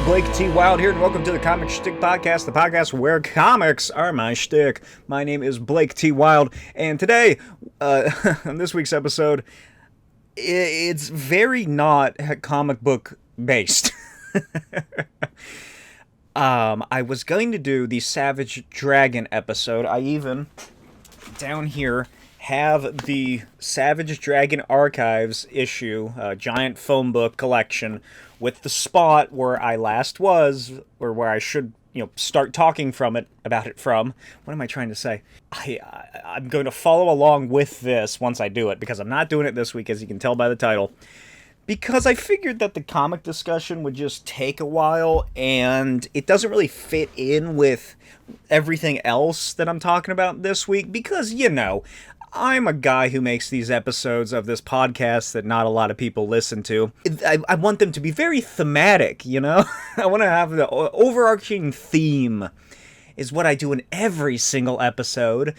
Blake T. Wild here, and welcome to the Comic Shtick Podcast, the podcast where comics are my shtick. My name is Blake T. Wild, and today, on this week's episode, it's very not comic book based. I was going to do the Savage Dragon episode. I even, down here, have the Savage Dragon Archives issue, giant phone book collection, with the spot where I last was, or where I should, start talking about it from. What am I trying to say? I'm going to follow along with this once I do it, because I'm not doing it this week, as you can tell by the title. Because I figured that the comic discussion would just take a while, and it doesn't really fit in with everything else that I'm talking about this week, because, I'm a guy who makes these episodes of this podcast that not a lot of people listen to. I want them to be very thematic, I want to have the overarching theme is what I do in every single episode.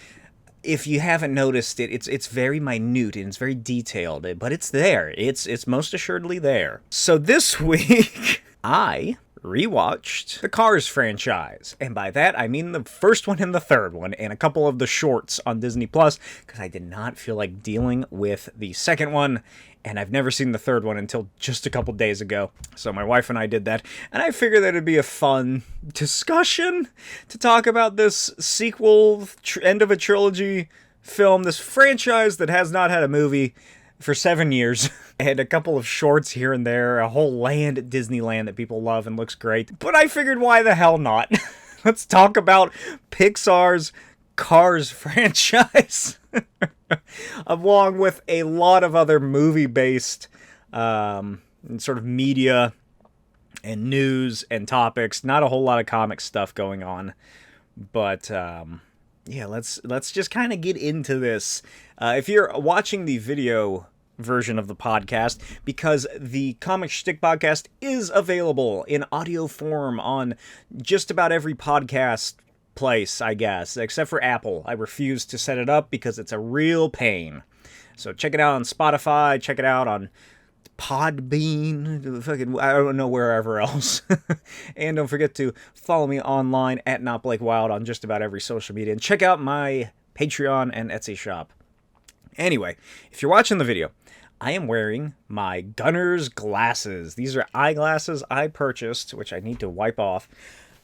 If you haven't noticed it, it's very minute and it's very detailed, but it's there. It's most assuredly there. So this week, I rewatched the Cars franchise, and by that I mean the first one and the third one, and a couple of the shorts on Disney Plus, because I did not feel like dealing with the second one, and I've never seen the third one until just a couple days ago. So my wife and I did that, and I figured that it'd be a fun discussion to talk about this sequel, end of a trilogy film, this franchise that has not had a movie for 7 years, and a couple of shorts here and there, a whole land at Disneyland that people love and looks great. But I figured, why the hell not? Let's talk about Pixar's Cars franchise, along with a lot of other movie-based sort of media and news and topics. Not a whole lot of comic stuff going on, but yeah, let's just kind of get into this. If you're watching the video version of the podcast, because the Comic Shtick Podcast is available in audio form on just about every podcast place, I guess, except for Apple. I refuse to set it up because it's a real pain. So check it out on Spotify, check it out on Podbean, I don't know, wherever else. And don't forget to follow me online at NotBlakeWild on just about every social media, and check out my Patreon and Etsy shop. Anyway, if you're watching the video, I am wearing my Gunner's glasses. These are eyeglasses I purchased, which I need to wipe off,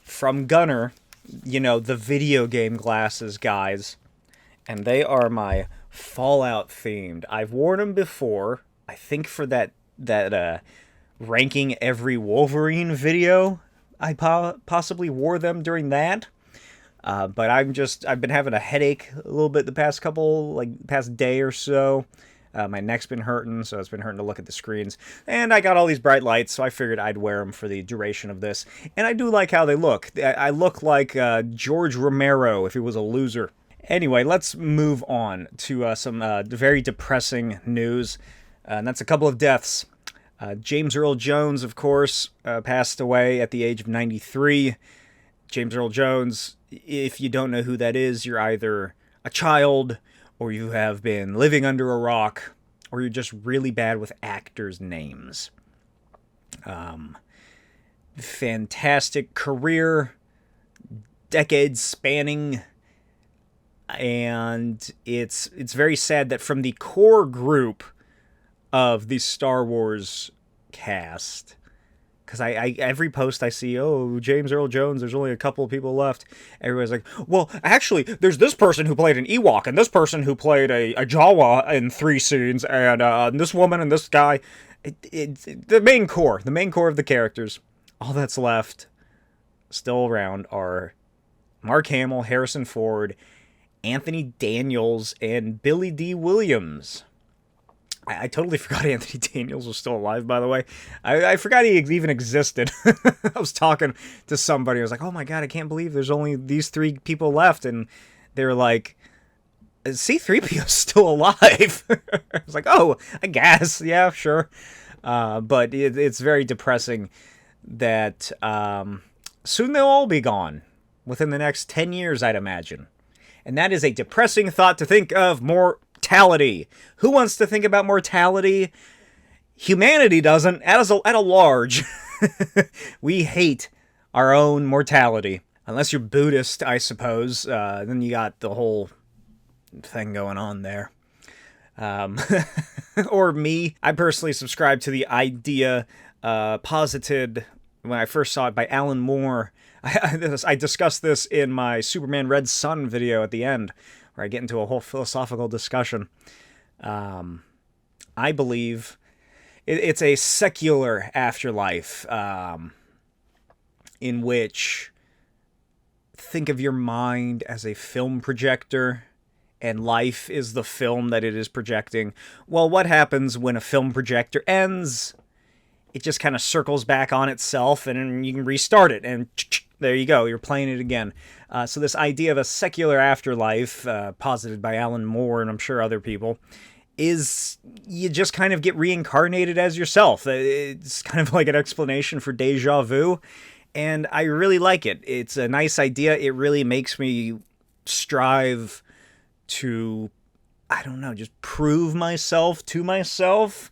from Gunner, the video game glasses guys. And they are my Fallout themed. I've worn them before, I think for that ranking every Wolverine video. I possibly wore them during that. But I've been having a headache a little bit the past day or so. My neck's been hurting, so it's been hurting to look at the screens. And I got all these bright lights, so I figured I'd wear them for the duration of this. And I do like how they look. I look like George Romero if he was a loser. Anyway, let's move on to some very depressing news. And that's a couple of deaths. James Earl Jones, of course, passed away at the age of 93. James Earl Jones, if you don't know who that is, you're either a child, or you have been living under a rock, or you're just really bad with actors' names. Fantastic career, decades spanning, and it's very sad that from the core group of the Star Wars cast, because I every post I see, James Earl Jones, there's only a couple of people left. Everybody's like, well, actually, there's this person who played an Ewok, and this person who played a Jawa in 3 scenes, and this woman and this guy. The main core of the characters, all that's left still around are Mark Hamill, Harrison Ford, Anthony Daniels, and Billy D. Williams. I totally forgot Anthony Daniels was still alive, by the way. I forgot he even existed. I was talking to somebody. I was like, oh my God, I can't believe there's only these 3 people left. And they were like, C-3PO's still alive. I was like, oh, I guess. Yeah, sure. But it's very depressing that soon they'll all be gone. Within the next 10 years, I'd imagine. And that is a depressing thought to think of. Mortality. Who wants to think about mortality? Humanity doesn't, at a large. We hate our own mortality. Unless you're Buddhist, I suppose. Then you got the whole thing going on there. Or me. I personally subscribe to the idea posited when I first saw it by Alan Moore. I discussed this in my Superman Red Sun video at the end, where I get into a whole philosophical discussion. I believe it's a secular afterlife, in which think of your mind as a film projector, and life is the film that it is projecting. Well, what happens when a film projector ends? It just kind of circles back on itself, and you can restart it, and there you go, you're playing it again. So this idea of a secular afterlife, posited by Alan Moore, and I'm sure other people, is you just kind of get reincarnated as yourself. It's kind of like an explanation for deja vu, and I really like it. It's a nice idea. It really makes me strive to, I don't know, just prove myself to myself,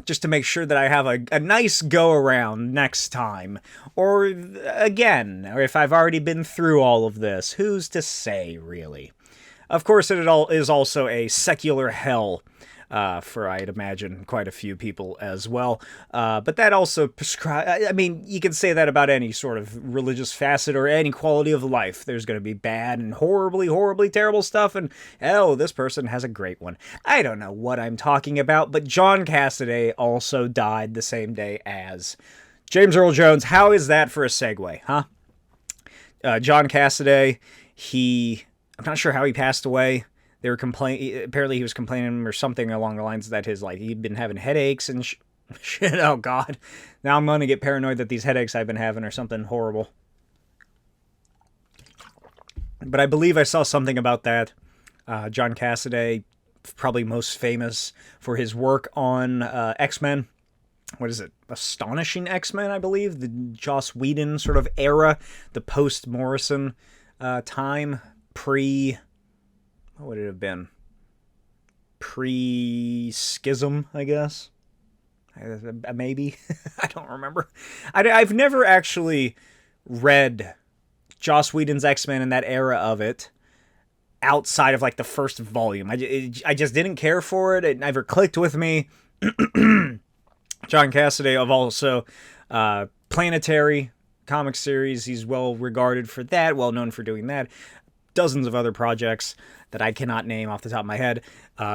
just to make sure that I have a nice go-around next time, or again, or if I've already been through all of this, who's to say, really? Of course, it is also a secular hell, for, I'd imagine, quite a few people as well. But that also I mean, you can say that about any sort of religious facet or any quality of life. There's going to be bad and horribly, horribly terrible stuff, and, oh, this person has a great one. I don't know what I'm talking about, but John Cassaday also died the same day as James Earl Jones. How is that for a segue, huh? John Cassaday, I'm not sure how he passed away. They were apparently he was complaining or something along the lines that he'd been having headaches and shit. Oh, God. Now I'm going to get paranoid that these headaches I've been having are something horrible. But I believe I saw something about that. John Cassaday, probably most famous for his work on X-Men. What is it? Astonishing X-Men, I believe. The Joss Whedon sort of era. The post-Morrison time. What would it have been? Pre-schism, I guess? Maybe? I don't remember. I've never actually read Joss Whedon's X-Men in that era of it, outside of, like, the first volume. I just didn't care for it. It never clicked with me. John Cassaday of also Planetary comic series. He's well regarded for that, well known for doing that. Dozens of other projects that I cannot name off the top of my head.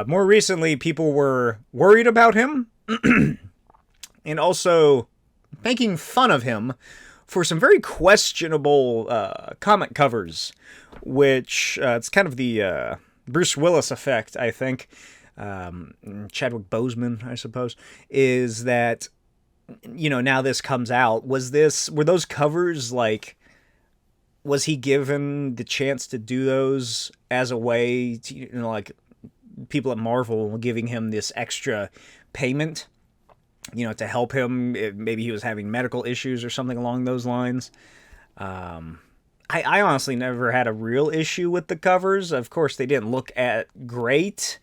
More recently, people were worried about him and also making fun of him for some very questionable comic covers, which it's kind of the Bruce Willis effect, I think. Chadwick Boseman, I suppose, is that, you know, now this comes out. Were those covers like, was he given the chance to do those as a way to, you know, like people at Marvel giving him this extra payment, you know, to help him? Maybe he was having medical issues or something along those lines. I honestly never had a real issue with the covers. Of course, they didn't look great,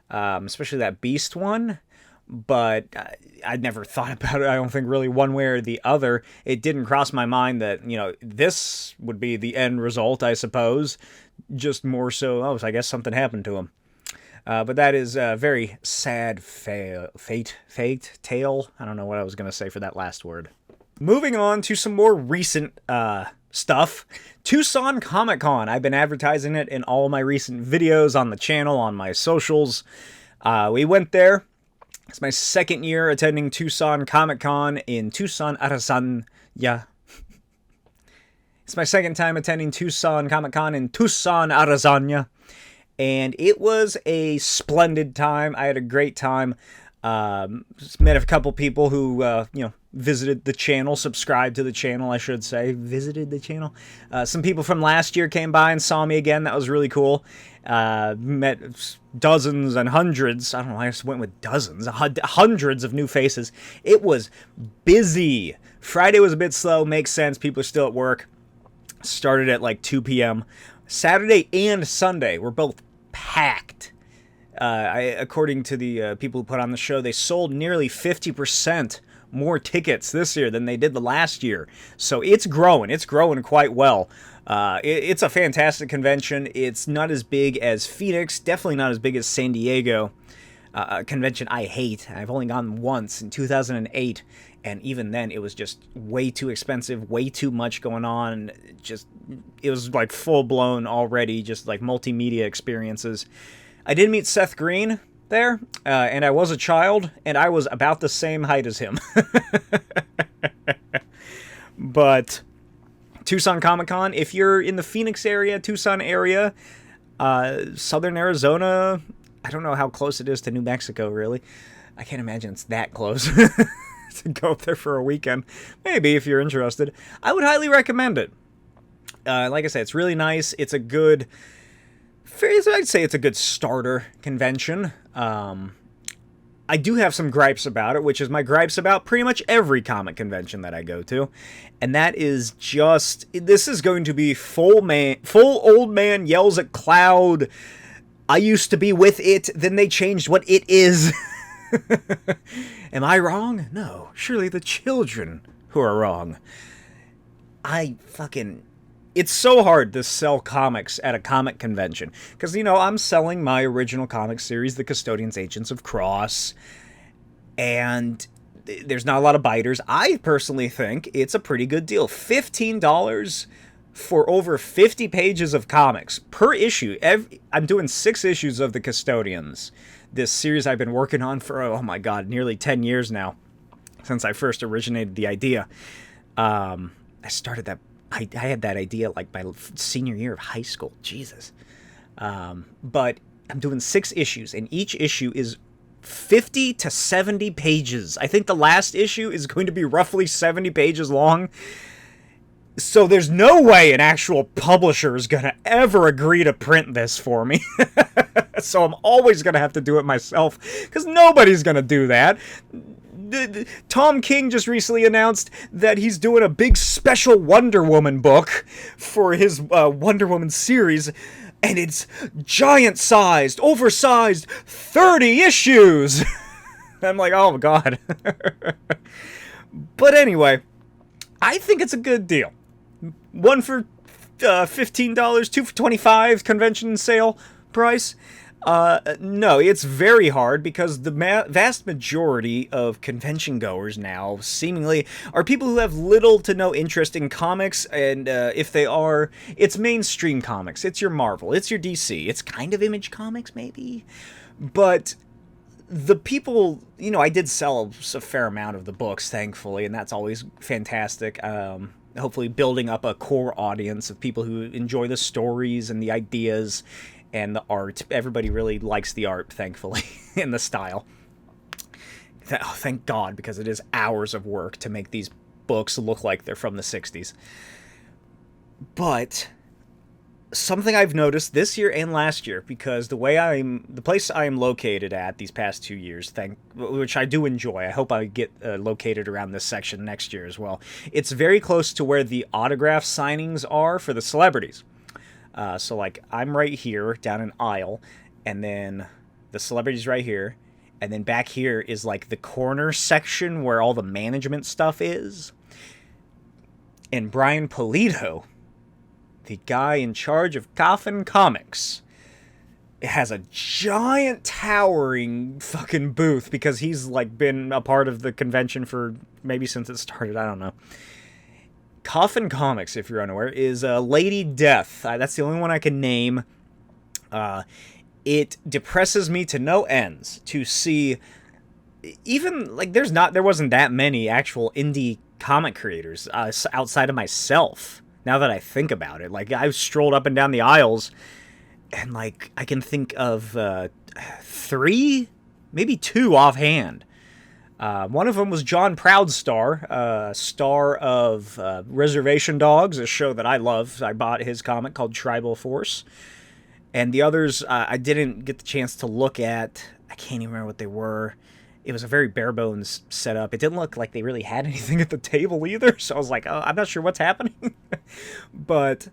especially that Beast one. But I'd never thought about it, I don't think, really one way or the other. It didn't cross my mind that, you know, this would be the end result, I suppose. Just more so, I guess something happened to him. But that is a very sad tale. I don't know what I was going to say for that last word. Moving on to some more recent stuff. Tucson Comic-Con. I've been advertising it in all my recent videos on the channel, on my socials. We went there. It's my second year attending Tucson Comic-Con in Tucson, Arizona. It's my second time attending Tucson Comic-Con in Tucson, Arizona. And it was a splendid time. I had a great time. Met a couple people who, you know, visited the channel, subscribed to the channel, I should say. Visited the channel. Some people from last year came by and saw me again. That was really cool. Met dozens and hundreds. I don't know, I just went with dozens. Hundreds of new faces. It was busy. Friday was a bit slow. Makes sense. People are still at work. Started at like 2 p.m. Saturday and Sunday were both packed. According to the people who put on the show, they sold nearly 50% more tickets this year than they did the last year. So it's growing. It's growing quite well. It's a fantastic convention. It's not as big as Phoenix, definitely not as big as San Diego. A convention I hate. I've only gone once in 2008, and even then it was just way too expensive, way too much going on. It was like full-blown already, just like multimedia experiences. I did meet Seth Green there, and I was a child, and I was about the same height as him. But Tucson Comic-Con, if you're in the Phoenix area, Tucson area, Southern Arizona, I don't know how close it is to New Mexico, really. I can't imagine it's that close to go up there for a weekend. Maybe, if you're interested. I would highly recommend it. Like I said, it's really nice. It's a good... I'd say it's a good starter convention. I do have some gripes about it, which is my gripes about pretty much every comic convention that I go to. And that is just... This is going to be full old man yells at cloud... I used to be with it, then they changed what it is. Am I wrong? No, surely the children who are wrong. It's so hard to sell comics at a comic convention. Because, you know, I'm selling my original comic series, The Custodians, Agents of Cross. And there's not a lot of biters. I personally think it's a pretty good deal. $15 for over 50 pages of comics per issue. I'm doing 6 issues of The Custodians. This series I've been working on for, oh my god, nearly 10 years now. Since I first originated the idea. I had that idea like my senior year of high school. Jesus. But I'm doing 6 issues, and each issue is 50 to 70 pages. I think the last issue is going to be roughly 70 pages long. So there's no way an actual publisher is going to ever agree to print this for me. So I'm always going to have to do it myself, because nobody's going to do that. Tom King just recently announced that he's doing a big special Wonder Woman book for his Wonder Woman series, and it's giant-sized, oversized, 30 issues! I'm like, oh my god. But anyway, I think it's a good deal. One for $15, 2 for $25, convention sale price. No, it's very hard, because the vast majority of convention goers now seemingly are people who have little to no interest in comics, and if they are, it's mainstream comics. It's your Marvel, it's your DC, it's kind of Image Comics maybe, but the people, you know, I did sell a fair amount of the books, thankfully, and that's always fantastic. Hopefully building up a core audience of people who enjoy the stories and the ideas and the art. Everybody really likes the art, thankfully, and the style. Thank God, because it is hours of work to make these books look like they're from the 60s. But something I've noticed this year and last year, because the place I am located at these past 2 years, which I do enjoy. I hope I get located around this section next year as well. It's very close to where the autograph signings are for the celebrities. So, like, I'm right here, down an aisle, and then the celebrity's right here, and then back here is, like, the corner section where all the management stuff is. And Brian Pulido, the guy in charge of Coffin Comics, has a giant towering fucking booth, because he's, like, been a part of the convention for maybe since it started, I don't know. Coffin Comics, if you're unaware, is Lady Death. That's the only one I can name. It depresses me to no ends to see, even, like, there wasn't that many actual indie comic creators outside of myself, now that I think about it. Like, I've strolled up and down the aisles, and, like, I can think of 3, maybe 2 offhand. One of them was John Proudstar, star of Reservation Dogs, a show that I love. I bought his comic called Tribal Force. And the others, I didn't get the chance to look at. I can't even remember what they were. It was a very bare-bones setup. It didn't look like they really had anything at the table either. So I was like, oh, I'm not sure what's happening. But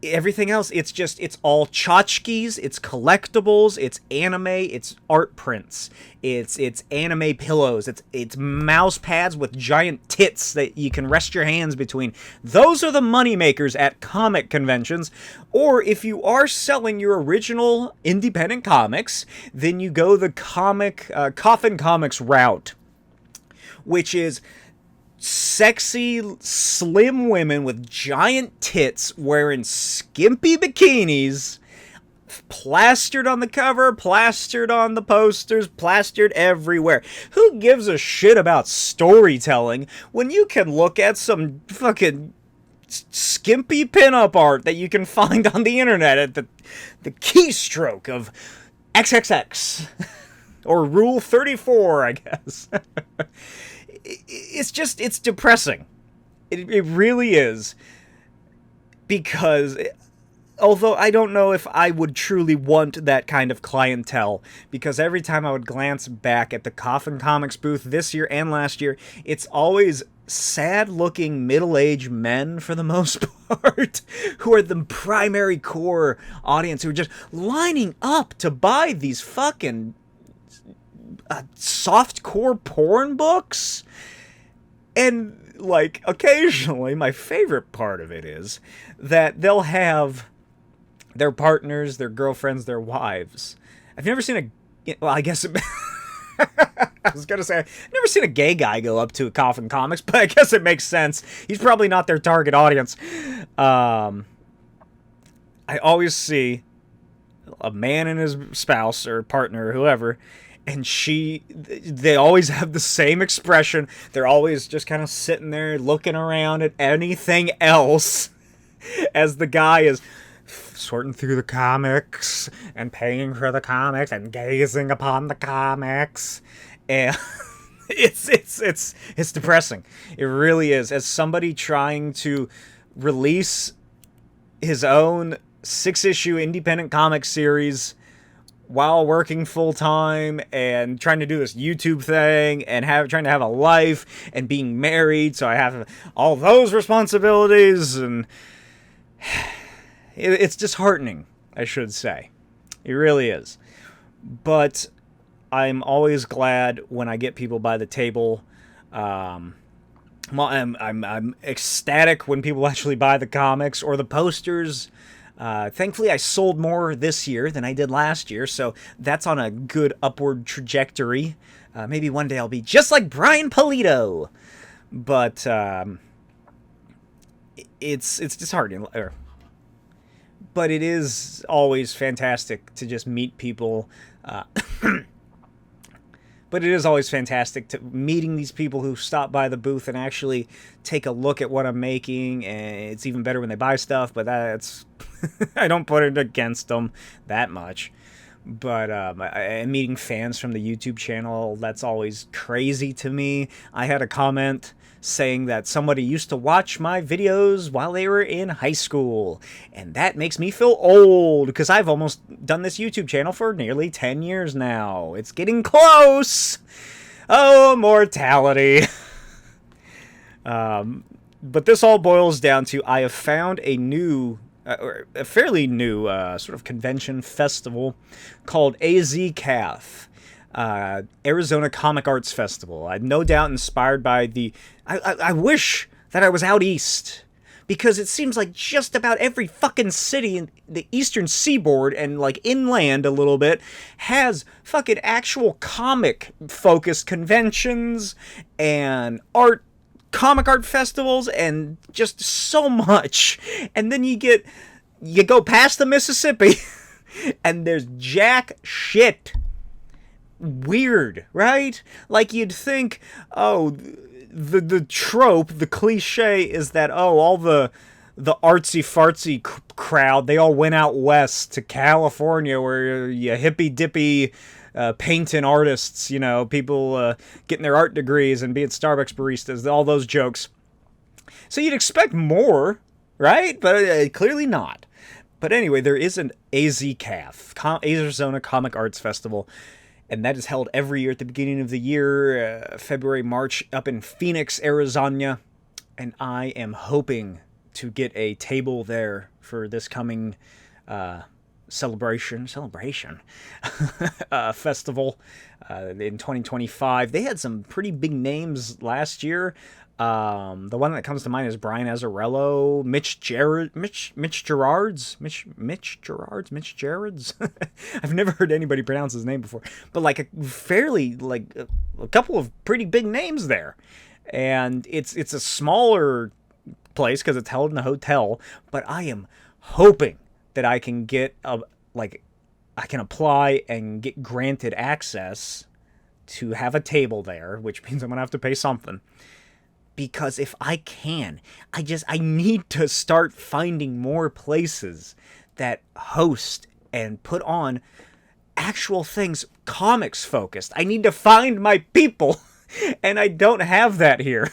everything else, it's all tchotchkes, it's collectibles, it's anime, it's art prints, it's anime pillows, it's mouse pads with giant tits that you can rest your hands between. Those are the money makers at comic conventions. Or if you are selling your original independent comics, then you go the Coffin Comics route, which is sexy, slim women with giant tits wearing skimpy bikinis, plastered on the cover, plastered on the posters, plastered everywhere. Who gives a shit about storytelling when you can look at some fucking skimpy pinup art that you can find on the internet at the keystroke of XXX or Rule 34, I guess. It's depressing. It really is. Because, although I don't know if I would truly want that kind of clientele, because every time I would glance back at the Coffin Comics booth this year and last year, it's always sad-looking middle-aged men, for the most part, who are the primary core audience, who are just lining up to buy these fucking softcore porn books. And, like, occasionally, my favorite part of it is that they'll have their partners, their girlfriends, their wives. I've never seen well, I guess I was gonna say, I've never seen a gay guy go up to a Coffin Comics, but I guess it makes sense. He's probably not their target audience. I always see a man and his spouse or partner or whoever, and they always have the same expression. They're always just kind of sitting there looking around at anything else as the guy is sorting through the comics and paying for the comics and gazing upon the comics. And it's depressing. It really is. As somebody trying to release his own 6-issue independent comic series while working full-time and trying to do this YouTube thing and trying to have a life and being married, so I have all those responsibilities, and it's disheartening, I should say. It really is. But I'm always glad when I get people by the table. Well, I'm ecstatic when people actually buy the comics or the posters. Thankfully, I sold more this year than I did last year, so that's on a good upward trajectory. Maybe one day I'll be just like Brian Pulido. But it's disheartening. But it is always fantastic to just meet people. But it is always fantastic to meeting these people who stop by the booth and actually take a look at what I'm making. And it's even better when they buy stuff, but that's I don't put it against them that much. But meeting fans from the YouTube channel, that's always crazy to me. I had a comment saying that somebody used to watch my videos while they were in high school, and that makes me feel old, because I've almost done this YouTube channel for nearly 10 years now. It's getting close! Oh, mortality! But this all boils down to, I have found a fairly new sort of convention festival called AZCAF. Arizona Comic Arts Festival. I'm no doubt inspired by I wish that I was out east, because it seems like just about every fucking city in the eastern seaboard and like inland a little bit has fucking actual comic-focused conventions and comic art festivals and just so much. And then you go past the Mississippi and there's jack shit. Weird, right? Like, you'd think, oh, the trope, the cliche is that, oh, all the artsy-fartsy crowd, they all went out west to California where you hippy-dippy painting artists, you know, people getting their art degrees and being Starbucks baristas, all those jokes. So you'd expect more, right? But clearly not. But anyway, there is an AZCAF, Arizona Comic Arts Festival, and that is held every year at the beginning of the year, February, March, up in Phoenix, Arizona. And I am hoping to get a table there for this coming celebration festival in 2025. They had some pretty big names last year. The one that comes to mind is Brian Azzarello, Mitch Gerards. I've never heard anybody pronounce his name before, but like a couple of pretty big names there. And it's a smaller place because it's held in a hotel, but I am hoping that I can get I can apply and get granted access to have a table there, which means I'm gonna have to pay something. Because if I can, I need to start finding more places that host and put on actual things, comics focused. I need to find my people, and I don't have that here.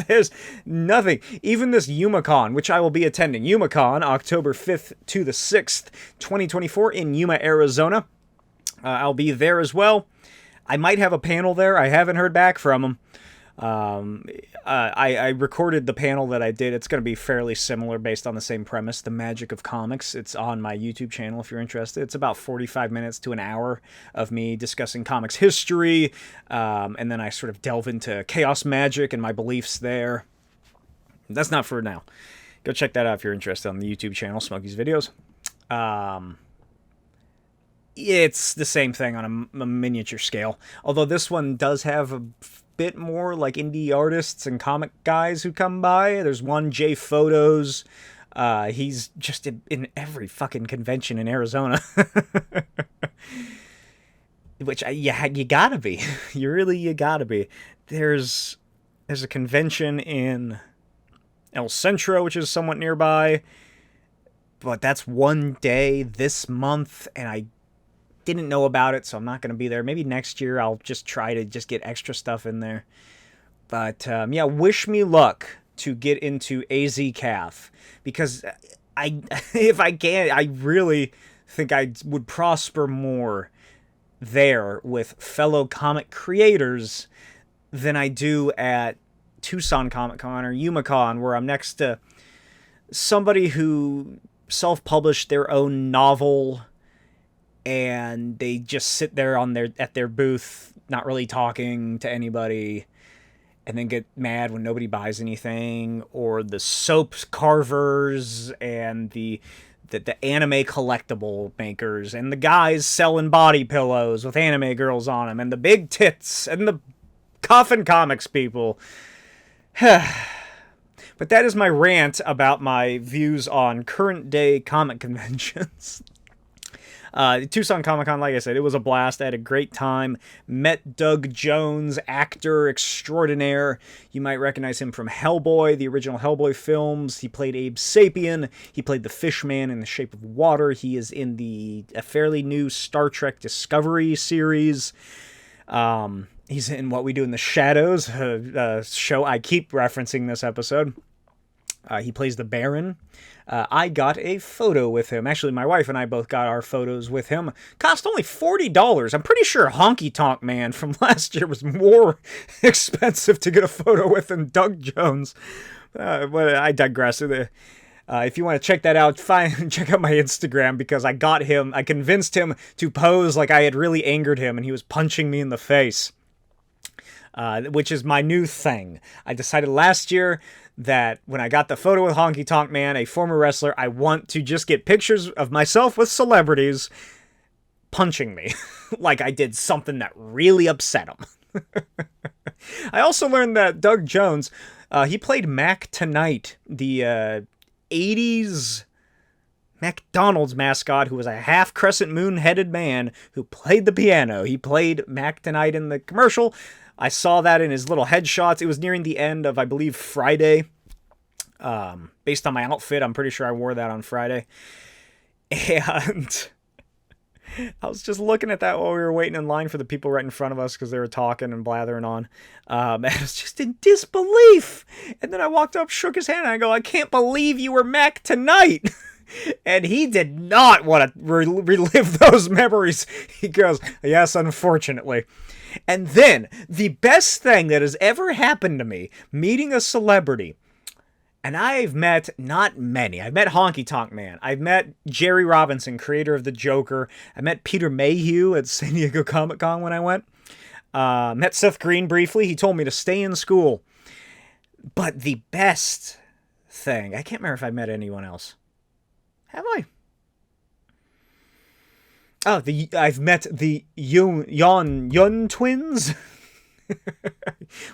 There's nothing. Even this YumaCon, which I will be attending. YumaCon, October 5th to the 6th, 2024 in Yuma, Arizona. I'll be there as well. I might have a panel there. I haven't heard back from them. I recorded the panel that I did. It's going to be fairly similar based on the same premise, the magic of comics. It's on my YouTube channel if you're interested. It's about 45 minutes to an hour of me discussing comics history, and then I sort of delve into chaos magic and my beliefs there. That's not for now. Go check that out if you're interested on the YouTube channel, Smokey's Videos. It's the same thing on a miniature scale, although this one does have a bit more like indie artists and comic guys who come by. There's one, J Photos. He's just in every fucking convention in Arizona. Which you gotta be. You gotta be. There's a convention in El Centro, which is somewhat nearby, but that's one day this month, and I didn't know about it, so I'm not going to be there. Maybe next year I'll just try to just get extra stuff in there. But, yeah, wish me luck to get into AZCAF, because if I can, I really think I would prosper more there with fellow comic creators than I do at Tucson Comic-Con or YumaCon, where I'm next to somebody who self-published their own novel, and they just sit there at their booth, not really talking to anybody, and then get mad when nobody buys anything. Or the soap carvers and the anime collectible makers, and the guys selling body pillows with anime girls on them, and the big tits, and the coffin comics people. But that is my rant about my views on current day comic conventions. Tucson Comic-Con, like I said, it was a blast. I had a great time. Met Doug Jones, actor extraordinaire. You might recognize him from Hellboy, the original Hellboy films. He played Abe Sapien. He played the Fishman in The Shape of Water. He is in a fairly new Star Trek Discovery series. He's in What We Do in the Shadows, show I keep referencing this episode. He plays the Baron. I got a photo with him. Actually, my wife and I both got our photos with him. Cost only $40. I'm pretty sure Honky Tonk Man from last year was more expensive to get a photo with than Doug Jones. But I digress. If you want to check that out, check out my Instagram, because I convinced him to pose like I had really angered him and he was punching me in the face. Which is my new thing. I decided last year that when I got the photo with Honky Tonk Man, a former wrestler, I want to just get pictures of myself with celebrities punching me. Like I did something that really upset him. I also learned that Doug Jones, he played Mac Tonight, the 80s McDonald's mascot, who was a half crescent moon-headed man who played the piano. He played Mac Tonight in the commercial. I saw that in his little headshots. It was nearing the end of, I believe, Friday. Based on my outfit, I'm pretty sure I wore that on Friday. And I was just looking at that while we were waiting in line for the people right in front of us, because they were talking and blathering on. And I was just in disbelief. And then I walked up, shook his hand, and I go, I can't believe you were Mac Tonight. And he did not want to relive those memories. He goes, yes, unfortunately. And then, the best thing that has ever happened to me, meeting a celebrity And I've met not many. I've met Honky Tonk Man. I've met Jerry Robinson, creator of the Joker. I met Peter Mayhew at San Diego Comic-Con when I went. Met Seth Green briefly. He told me to stay in school. But the best thing, I can't remember if I met anyone else. Have I? Oh, I've met the Yun twins.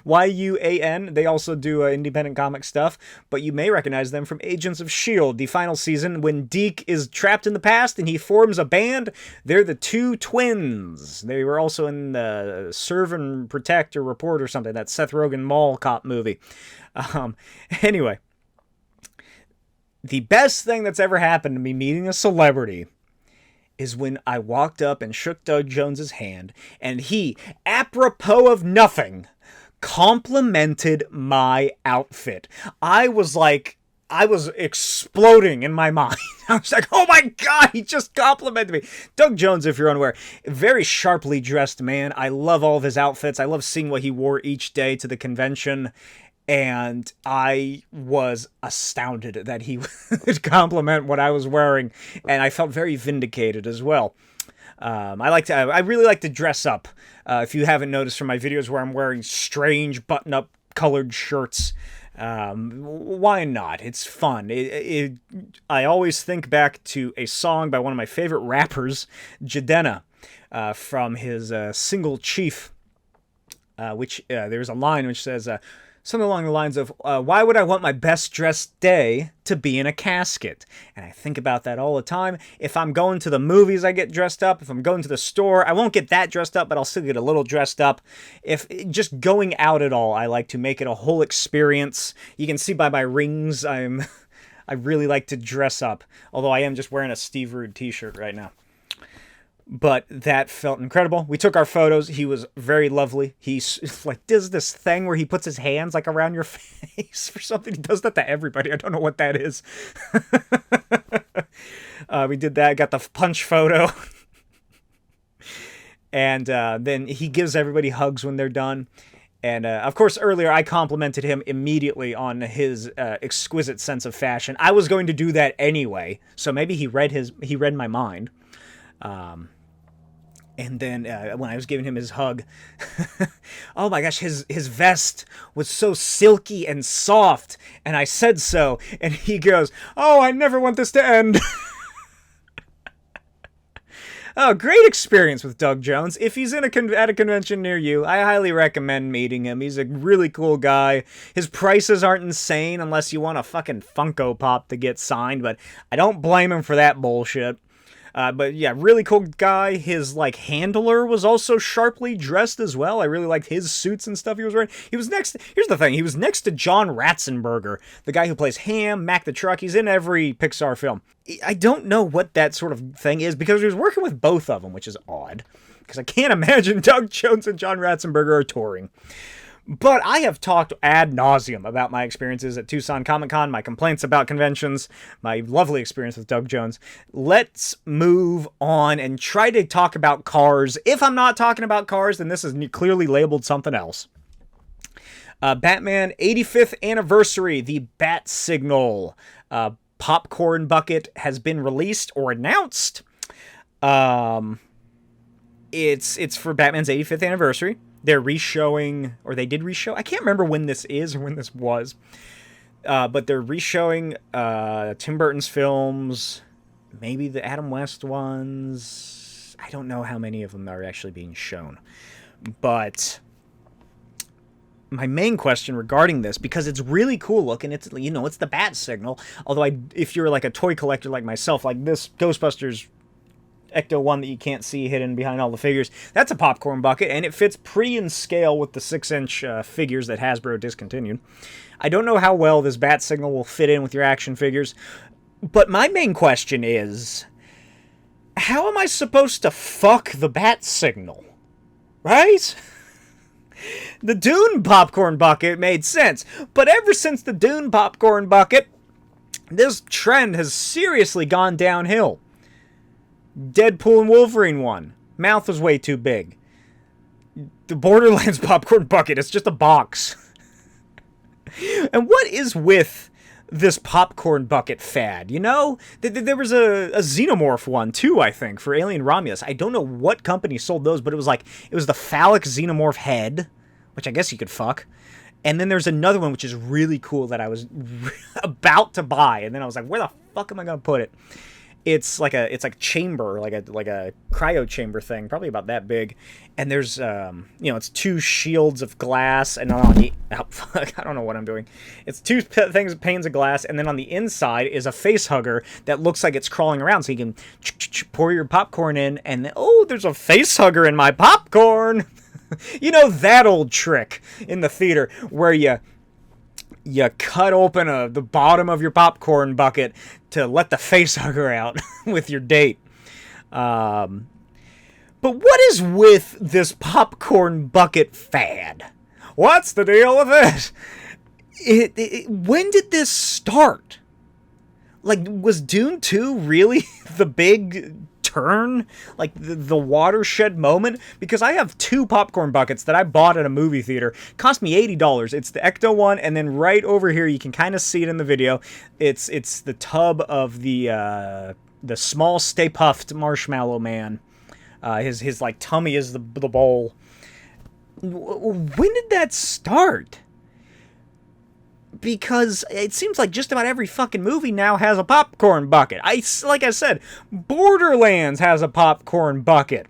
YUAN. They also do independent comic stuff, but you may recognize them from Agents of S.H.I.E.L.D., the final season when Deke is trapped in the past and he forms a band. They're the two twins. They were also in the Serve and Protect or Report or something, that Seth Rogen mall cop movie. Anyway, the best thing that's ever happened to me meeting a celebrity is when I walked up and shook Doug Jones's hand, and he, apropos of nothing, complimented my outfit. I was exploding in my mind. I was like, oh my God, he just complimented me. Doug Jones, if you're unaware, very sharply dressed man. I love all of his outfits. I love seeing what he wore each day to the convention. And I was astounded that he would compliment what I was wearing, and I felt very vindicated as well. I really like to dress up. If you haven't noticed from my videos where I'm wearing strange button-up colored shirts, why not? It's fun. I always think back to a song by one of my favorite rappers, Jadena, from his Single Chief, which there's a line which says, something along the lines of, why would I want my best dressed day to be in a casket? And I think about that all the time. If I'm going to the movies, I get dressed up. If I'm going to the store, I won't get that dressed up, but I'll still get a little dressed up. If just going out at all, I like to make it a whole experience. You can see by my rings, I really like to dress up. Although I am just wearing a Steve Rude t-shirt right now. But that felt incredible. We took our photos. He was very lovely. He's like does this thing where he puts his hands like around your face for something. He does that to everybody. I don't know what that is. We did that. Got the punch photo. And then he gives everybody hugs when they're done. And, of course, earlier I complimented him immediately on his exquisite sense of fashion. I was going to do that anyway. So maybe he read my mind. And then when I was giving him his hug, oh my gosh, his vest was so silky and soft, and I said so, and he goes, oh, I never want this to end. Oh, great experience with Doug Jones. If he's at a convention near you, I highly recommend meeting him. He's a really cool guy. His prices aren't insane unless you want a fucking Funko Pop to get signed, but I don't blame him for that bullshit. But yeah, really cool guy. His handler was also sharply dressed as well. I really liked his suits and stuff he was wearing. Here's the thing, he was next to John Ratzenberger, the guy who plays Ham, Mac the Truck. He's in every Pixar film. I don't know what that sort of thing is because he was working with both of them, which is odd. Because I can't imagine Doug Jones and John Ratzenberger are touring. But I have talked ad nauseum about my experiences at Tucson Comic-Con, my complaints about conventions, my lovely experience with Doug Jones. Let's move on and try to talk about cars. If I'm not talking about cars, then this is clearly labeled something else. Batman 85th Anniversary, the Bat Signal popcorn bucket has been released or announced. It's for Batman's 85th anniversary. They're re-showing, or they did reshow. I can't remember when this is or when this was. But they're re-showing Tim Burton's films, maybe the Adam West ones. I don't know how many of them are actually being shown. But my main question regarding this, because it's really cool looking, it's the Bat Signal. Although if you're like a toy collector like myself, like this Ghostbusters Ecto one that you can't see hidden behind all the figures, that's a popcorn bucket, and it fits pretty in scale with the 6-inch figures that Hasbro discontinued. I don't know how well this Bat Signal will fit in with your action figures, but my main question is, how am I supposed to fuck the Bat Signal? Right? The Dune popcorn bucket made sense, but ever since the Dune popcorn bucket, this trend has seriously gone downhill. Deadpool and Wolverine one. Mouth was way too big. The Borderlands popcorn bucket is just a box. And what is with this popcorn bucket fad, you know? There was a xenomorph one, too, I think, for Alien Romulus. I don't know what company sold those, but it was the phallic xenomorph head, which I guess you could fuck. And then there's another one, which is really cool, that I was about to buy, and then I was like, where the fuck am I gonna put it? It's like a chamber, like a cryo chamber thing, probably about that big. And there's it's 2 shields of glass, and on the fuck, I don't know what I'm doing. It's 2 panes of glass, and then on the inside is a face hugger that looks like it's crawling around, so you can pour your popcorn in, and then, oh, there's a face hugger in my popcorn. You know that old trick in the theater where you cut open the bottom of your popcorn bucket to let the face hugger out with your date. But what is with this popcorn bucket fad? What's the deal with it? When did this start? Like, was Dune 2 really the big turn? Like, the watershed moment? Because I have 2 popcorn buckets that I bought at a movie theater. Cost me $80. It's the Ecto one, and then right over here, you can kind of see it in the video, it's the tub of the small Stay Puft Marshmallow Man. His like tummy is the bowl. When did that start? Because it seems like just about every fucking movie now has a popcorn bucket. Like I said, Borderlands has a popcorn bucket.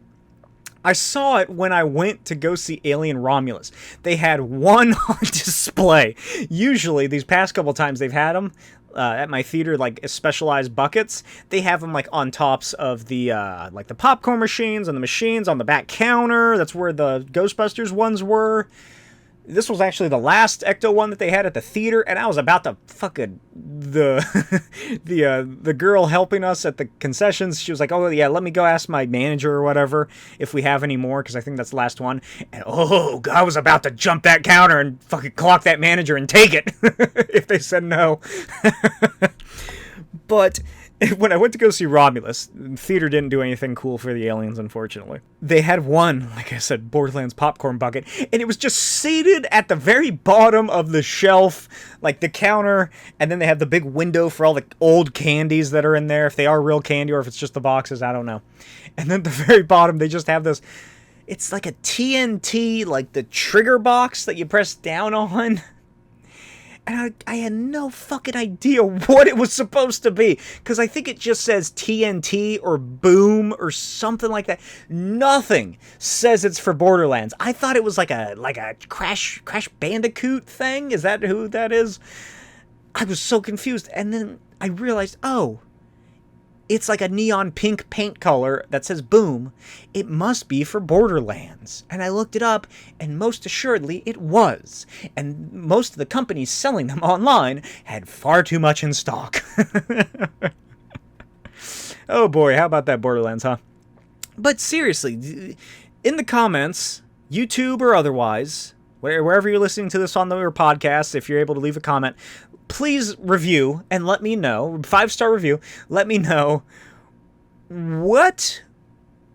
I saw it when I went to go see Alien Romulus. They had one on display. Usually, these past couple times they've had them at my theater, like specialized buckets. They have them like on tops of the the popcorn machines and the machines on the back counter. That's where the Ghostbusters ones were. This was actually the last Ecto one that they had at the theater, and I was about to fucking the girl helping us at the concessions. She was like, "Oh yeah, let me go ask my manager or whatever if we have any more, because I think that's the last one." And oh, I was about to jump that counter and fucking clock that manager and take it if they said no. But when I went to go see Romulus, the theater didn't do anything cool for the aliens, unfortunately. They had one, like I said, Borderlands popcorn bucket, and it was just seated at the very bottom of the shelf, like the counter, and then they have the big window for all the old candies that are in there, if they are real candy or if it's just the boxes, I don't know. And then at the very bottom, they just have this, it's like a TNT, like the trigger box that you press down on. And I had no fucking idea what it was supposed to be, because I think it just says TNT or Boom or something like that. Nothing says it's for Borderlands. I thought it was like a Crash Bandicoot thing. Is that who that is? I was so confused, and then I realized, oh, it's like a neon pink paint color that says Boom. It must be for Borderlands. And I looked it up, and most assuredly it was. And most of the companies selling them online had far too much in stock. Oh boy, how about that Borderlands, huh? But seriously, in the comments, YouTube or otherwise, wherever you're listening to this on the podcast, if you're able to leave a comment, please review and let me know, 5-star review, let me know what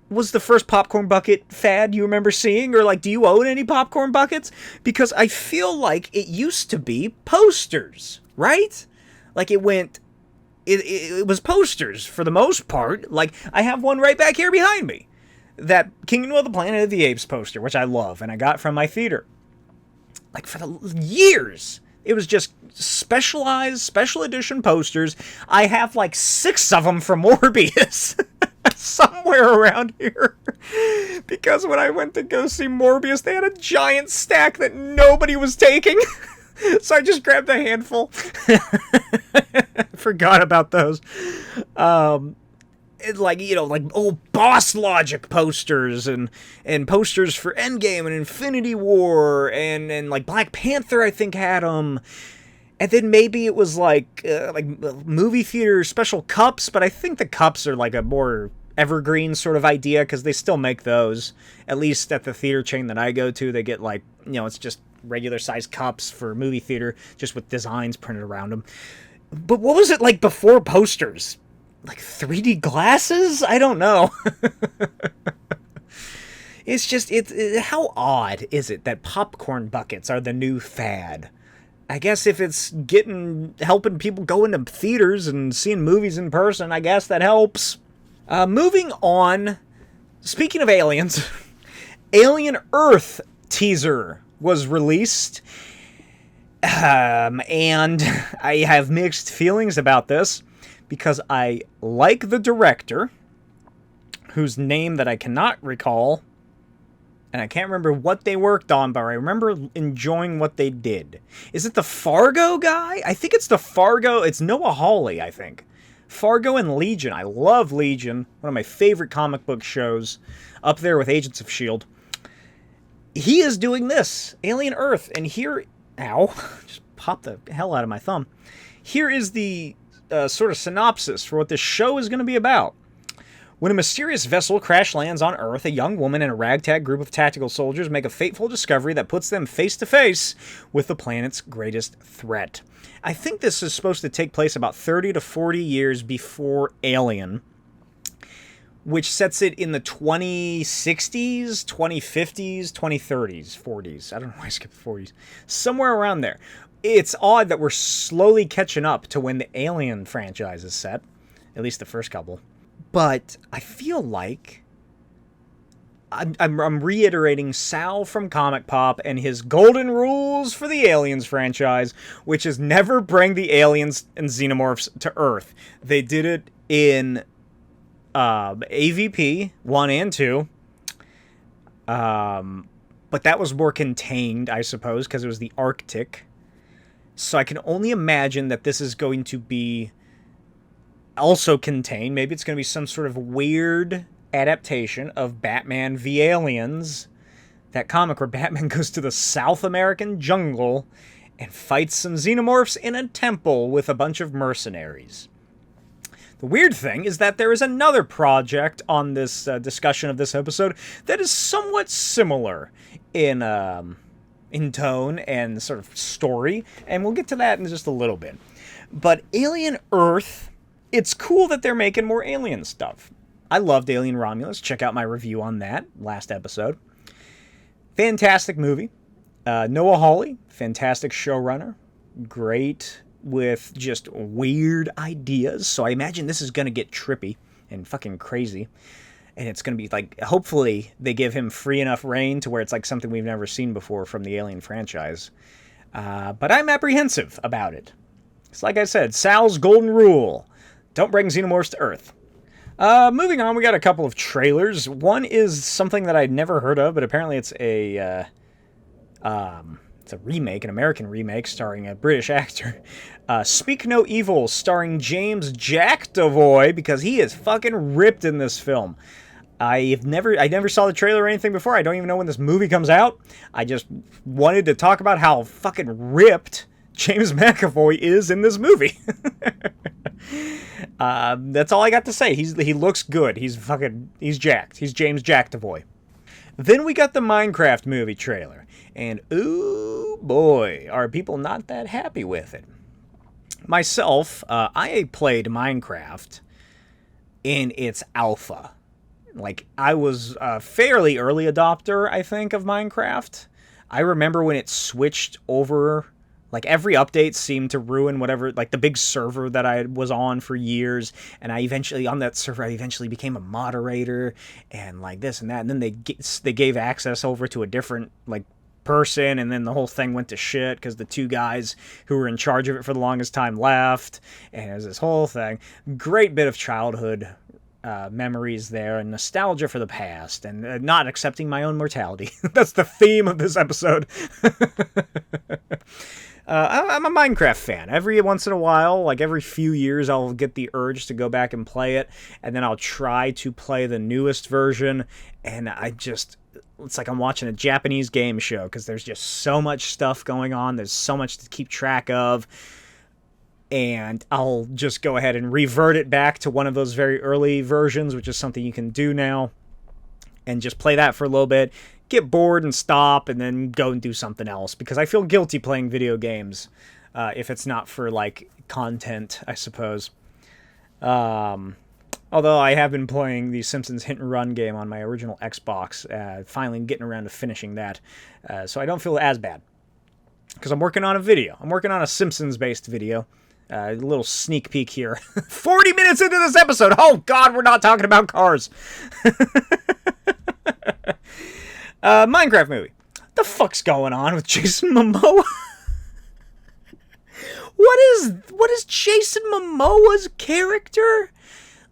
was the first popcorn bucket fad you remember seeing, or like, do you own any popcorn buckets? Because I feel like it used to be posters, right? Like it was posters for the most part. Like I have one right back here behind me, that Kingdom of the Planet of the Apes poster, which I love, and I got from my theater. Like for the years. It was just specialized, special edition posters. I have like 6 of them from Morbius somewhere around here. Because when I went to go see Morbius, they had a giant stack that nobody was taking. So I just grabbed a handful. Forgot about those. Like, you know, like old Boss Logic posters and posters for Endgame and Infinity War and like Black Panther, I think, had them. And then maybe it was like movie theater special cups, but I think the cups are like a more evergreen sort of idea, because they still make those. At least at the theater chain that I go to, they get like, you know, it's just regular size cups for movie theater, just with designs printed around them. But what was it like before posters? Like 3D glasses? I don't know. It's just, how odd is it that popcorn buckets are the new fad? I guess if it's helping people go into theaters and seeing movies in person, I guess that helps. Moving on, speaking of aliens, Alien Earth teaser was released. And I have mixed feelings about this because I like the director, whose name that I cannot recall, and I can't remember what they worked on, but I remember enjoying what they did. Is it the Fargo guy? I think it's the Fargo. It's Noah Hawley, I think. Fargo and Legion. I love Legion. One of my favorite comic book shows. Up there with Agents of S.H.I.E.L.D. He is doing this. Alien Earth. And here... Ow. Just popped the hell out of my thumb. Here is the sort of synopsis for what this show is going to be about. When a mysterious vessel crash lands on Earth, a young woman and a ragtag group of tactical soldiers make a fateful discovery that puts them face to face with the planet's greatest threat. I think this is supposed to take place about 30 to 40 years before Alien, which sets it in the 2060s, 2050s, 2030s, 40s. I don't know why I skipped the 40s. Somewhere around there. It's odd that we're slowly catching up to when the Alien franchise is set, at least the first couple. But I feel like I'm reiterating Sal from Comic Pop and his golden rules for the Aliens franchise, which is never bring the aliens and xenomorphs to Earth. They did it in AVP 1 and 2. But that was more contained, I suppose, because it was the Arctic. So I can only imagine that this is going to be also contained. Maybe it's going to be some sort of weird adaptation of Batman v Aliens, that comic where Batman goes to the South American jungle and fights some xenomorphs in a temple with a bunch of mercenaries. The weird thing is that there is another project on this discussion of this episode that is somewhat similar in tone and sort of story, and we'll get to that in just a little bit. But Alien Earth, it's cool that they're making more alien stuff. I loved Alien Romulus. Check out my review on that last episode. Fantastic movie. Noah Hawley, fantastic showrunner. Great with just weird ideas. So I imagine this is going to get trippy and fucking crazy. And it's going to be like, hopefully they give him free enough reign to where it's like something we've never seen before from the Alien franchise. But I'm apprehensive about it. It's like I said, Sal's golden rule. Don't bring xenomorphs to Earth. Moving on, we got a couple of trailers. One is something that I'd never heard of, but apparently it's a remake, an American remake starring a British actor. Speak No Evil, starring James JACKEDavoy, because he is fucking ripped in this film. I never saw the trailer or anything before. I don't even know when this movie comes out. I just wanted to talk about how fucking ripped James McAvoy is in this movie. That's all I got to say. He looks good. He's jacked. He's James JACKEDavoy. Then we got the Minecraft movie trailer. And ooh boy, are people not that happy with it. Myself, I played Minecraft in its alpha. Like, I was a fairly early adopter, I think, of Minecraft. I remember when it switched over. Like, every update seemed to ruin whatever, like, the big server that I was on for years, and on that server, I eventually became a moderator, and, like, this and that, and then they gave access over to a different, like, person, and then the whole thing went to shit, because the two guys who were in charge of it for the longest time left, and it was this whole thing. Great bit of childhood memories there, and nostalgia for the past, and not accepting my own mortality. That's the theme of this episode. I'm a Minecraft fan. Every once in a while, like every few years, I'll get the urge to go back and play it, and then I'll try to play the newest version, and it's like I'm watching a Japanese game show, because there's just so much stuff going on, there's so much to keep track of, and I'll just go ahead and revert it back to one of those very early versions, which is something you can do now, and just play that for a little bit, get bored and stop, and then go and do something else, because I feel guilty playing video games if it's not for, like, content, I suppose. Although I have been playing the Simpsons Hit and Run game on my original Xbox, finally getting around to finishing that, so I don't feel as bad. because I'm working on a video. I'm working on a Simpsons-based video. A little sneak peek here. 40 minutes into this episode. Oh, God, we're not talking about cars. Minecraft movie. The fuck's going on with Jason Momoa? What is Jason Momoa's character?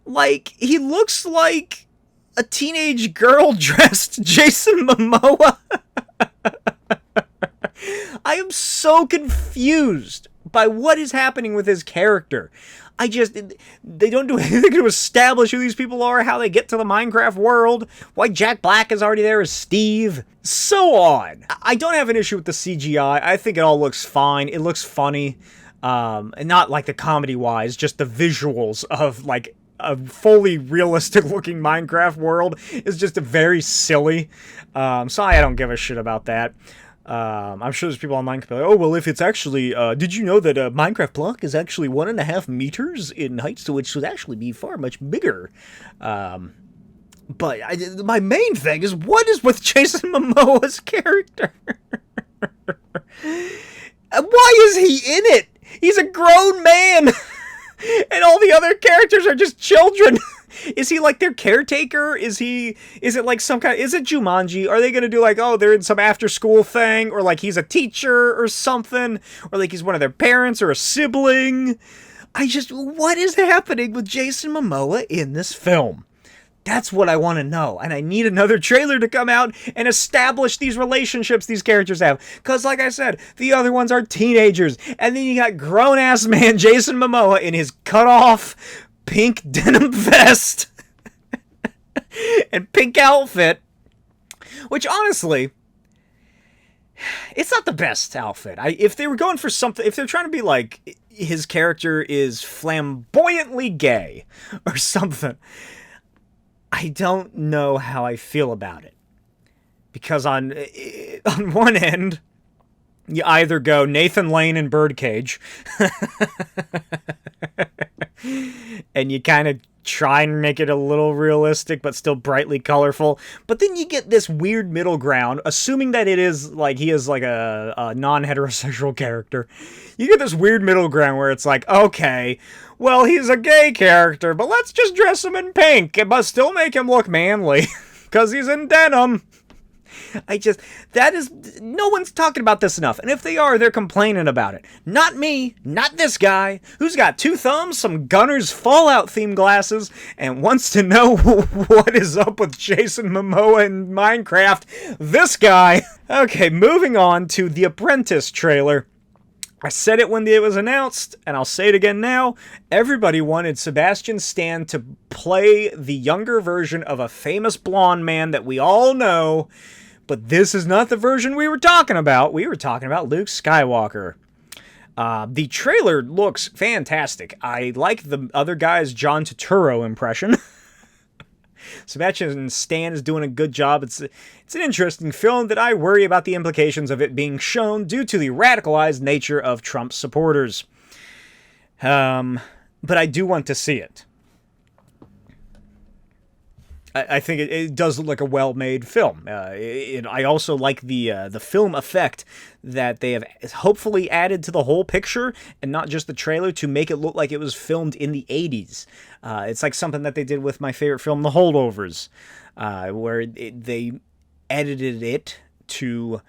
Like, he looks like a teenage girl dressed Jason Momoa. I am so confused by what is happening with his character. They don't do anything to establish who these people are, how they get to the Minecraft world, why Jack Black is already there as Steve, so on. I don't have an issue with the CGI. I think it all looks fine. It looks funny. And not like the comedy-wise, just the visuals of, like, a fully realistic-looking Minecraft world is just very silly. So I don't give a shit about that. I'm sure there's people online who be like, oh, well, if it's actually, did you know that a Minecraft block is actually 1.5 meters in height, so it should actually be far much bigger? But my main thing is, what is with Jason Momoa's character? Why is he in it? He's a grown man, and all the other characters are just children. Is he like their caretaker? Is it like some kind, is it Jumanji? Are they going to do like, oh, they're in some after school thing, or like he's a teacher or something, or like he's one of their parents or a sibling? What is happening with Jason Momoa in this film? That's what I want to know, and I need another trailer to come out and establish these relationships these characters have. Because, like I said, the other ones are teenagers, and then you got grown-ass man Jason Momoa in his cut-off pink denim vest and pink outfit, which, honestly, it's not the best outfit. If they were going for something, if they're trying to be like, his character is flamboyantly gay or something, I don't know how I feel about it. Because on one end, you either go Nathan Lane in Birdcage, and you kind of try and make it a little realistic, but still brightly colorful. But then you get this weird middle ground, assuming that it is like he is like a non-heterosexual character. You get this weird middle ground where it's like, okay, well, he's a gay character, but let's just dress him in pink, but still make him look manly, because he's in denim. No one's talking about this enough, and if they are, they're complaining about it. Not me, not this guy, who's got 2 thumbs, some Gunner's Fallout-themed glasses, and wants to know what is up with Jason Momoa in Minecraft. This guy! Okay, moving on to the Apprentice trailer. I said it when it was announced, and I'll say it again now. Everybody wanted Sebastian Stan to play the younger version of a famous blonde man that we all know, but this is not the version we were talking about. We were talking about Luke Skywalker. The trailer looks fantastic. I like the other guy's John Turturro impression. Sebastian Stan is doing a good job. It's an interesting film that I worry about the implications of it being shown due to the radicalized nature of Trump supporters. But I do want to see it. I think it does look like a well-made film. I also like the film effect that they have hopefully added to the whole picture and not just the trailer to make it look like it was filmed in the 80s. It's like something that they did with my favorite film, The Holdovers, where they edited it to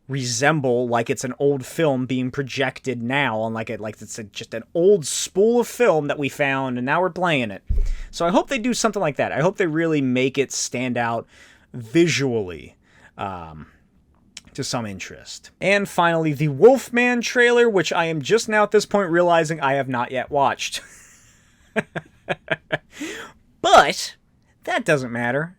resemble like it's an old film being projected now on like it's just an old spool of film that we found and now we're playing it. So I hope they do something like that. I hope they really make it stand out visually to some interest. And finally, the Wolfman trailer, which I am just now at this point realizing I have not yet watched. But that doesn't matter,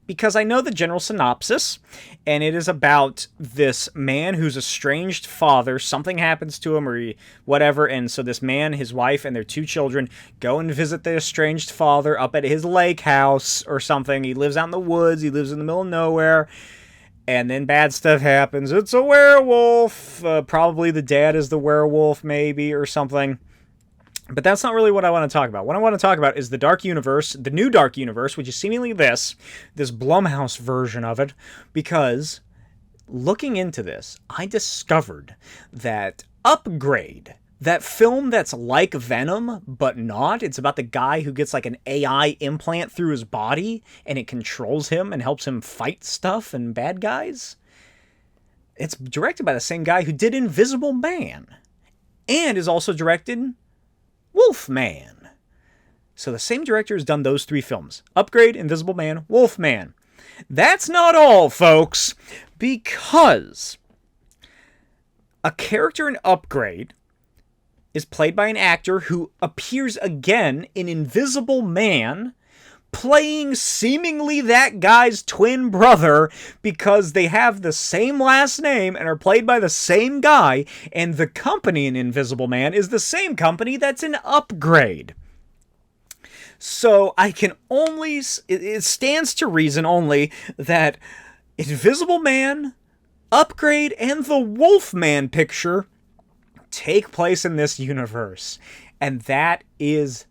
because I know the general synopsis, and it is about this man whose estranged father, something happens to him or whatever, and so this man, his wife, and their 2 children go and visit the estranged father up at his lake house or something. He lives out in the woods, he lives in the middle of nowhere, and then bad stuff happens. It's a werewolf! Probably the dad is the werewolf, maybe, or something. But that's not really what I want to talk about. What I want to talk about is the Dark Universe, the new Dark Universe, which is seemingly this Blumhouse version of it, because looking into this, I discovered that Upgrade, that film that's like Venom, but not, it's about the guy who gets like an AI implant through his body, and it controls him and helps him fight stuff and bad guys. It's directed by the same guy who did Invisible Man, and is also directed Wolfman. So the same director has done those 3 films. Upgrade, Invisible Man, Wolfman. That's not all, folks, because a character in Upgrade is played by an actor who appears again in Invisible Man, playing seemingly that guy's twin brother because they have the same last name and are played by the same guy, and the company in Invisible Man is the same company that's in Upgrade. So I can only, it stands to reason only that Invisible Man, Upgrade, and the Wolfman picture take place in this universe. And that is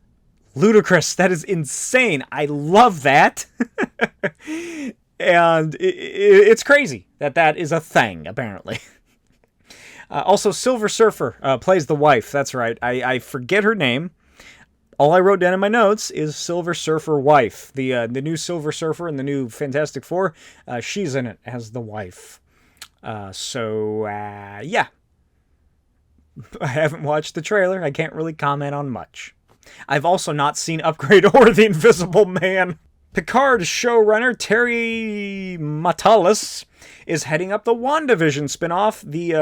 ludicrous. That is insane. I love that. And it's crazy that that is a thing, apparently. Also, Silver Surfer plays the wife. That's right. I forget her name. All I wrote down in my notes is Silver Surfer wife. The new Silver Surfer and the new Fantastic Four, she's in it as the wife. Yeah. I haven't watched the trailer. I can't really comment on much. I've also not seen Upgrade or The Invisible Man. Picard showrunner Terry Matalas is heading up the WandaVision spinoff, the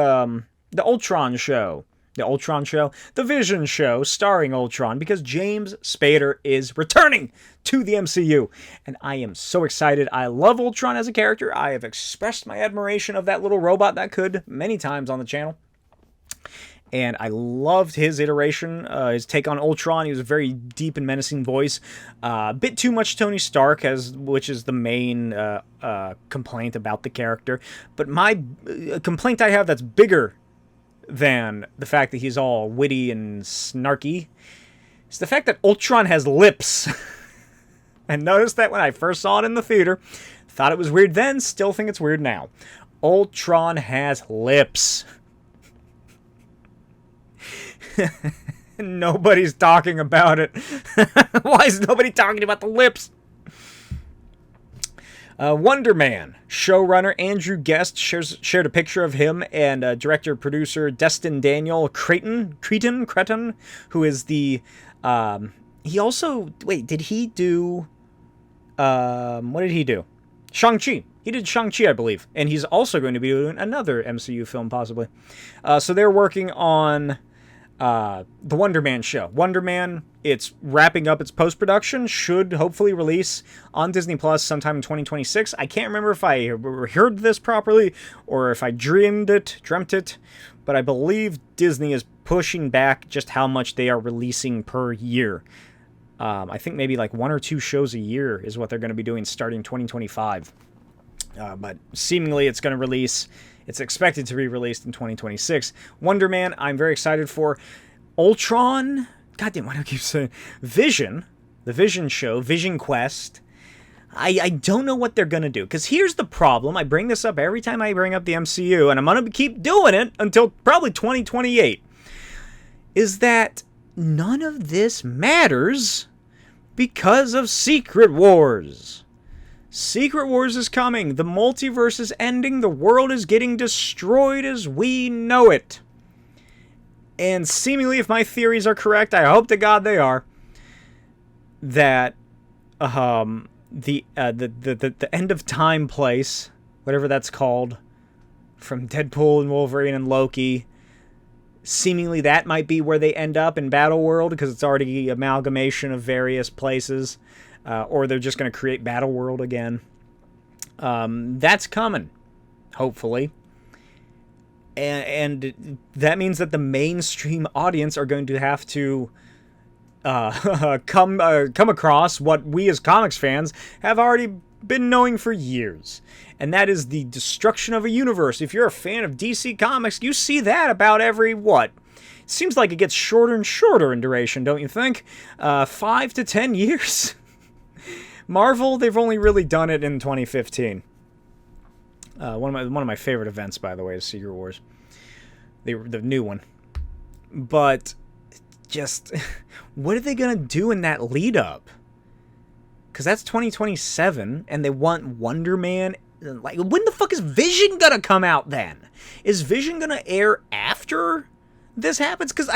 Ultron show. The Vision show starring Ultron, because James Spader is returning to the MCU. And I am so excited. I love Ultron as a character. I have expressed my admiration of that little robot that could many times on the channel. And I loved his iteration, his take on Ultron. He was a very deep and menacing voice. A bit too much Tony Stark, which is the main complaint about the character. But my complaint I have that's bigger than the fact that he's all witty and snarky is the fact that Ultron has lips. I noticed that when I first saw it in the theater. Thought it was weird then, still think it's weird now. Ultron has lips. Nobody's talking about it. Why is nobody talking about the lips? Wonder Man showrunner Andrew Guest shared a picture of him and director-producer Destin Daniel Cretton, who is the... he also... Wait, did he do... what did he do? Shang-Chi. He did Shang-Chi, I believe. And he's also going to be doing another MCU film, possibly. So they're working on... the Wonder Man show. Wonder Man, it's wrapping up its post-production, should hopefully release on Disney Plus sometime in 2026. I can't remember if I heard this properly or if I dreamt it, but I believe Disney is pushing back just how much they are releasing per year. I think maybe like 1 or 2 shows a year is what they're going to be doing starting 2025. But seemingly it's going to release... It's expected to be released in 2026. Wonder Man, I'm very excited for. Ultron, goddamn, why do I keep saying Vision? The Vision show, Vision Quest. I don't know what they're gonna do, because here's the problem. I bring this up every time I bring up the MCU, and I'm gonna keep doing it until probably 2028. Is that none of this matters because of Secret Wars. Secret Wars is coming. The multiverse is ending. The world is getting destroyed as we know it. And seemingly, if my theories are correct, I hope to God they are, that the end of time place, whatever that's called, from Deadpool and Wolverine and Loki, seemingly that might be where they end up in Battle World, because it's already an amalgamation of various places. Or they're just going to create Battle World again. That's coming, hopefully. And that means that the mainstream audience are going to have to come across what we as comics fans have already been knowing for years. And that is the destruction of a universe. If you're a fan of DC Comics, you see that about every, what? It seems like it gets shorter and shorter in duration, don't you think? 5 to 10 years? Marvel, they've only really done it in 2015. One of my favorite events, by the way, is Secret Wars. The new one. But just what are they gonna do in that lead up? Because that's 2027, and they want Wonder Man. Like, when the fuck is Vision gonna come out then? Is Vision gonna air after this happens? Because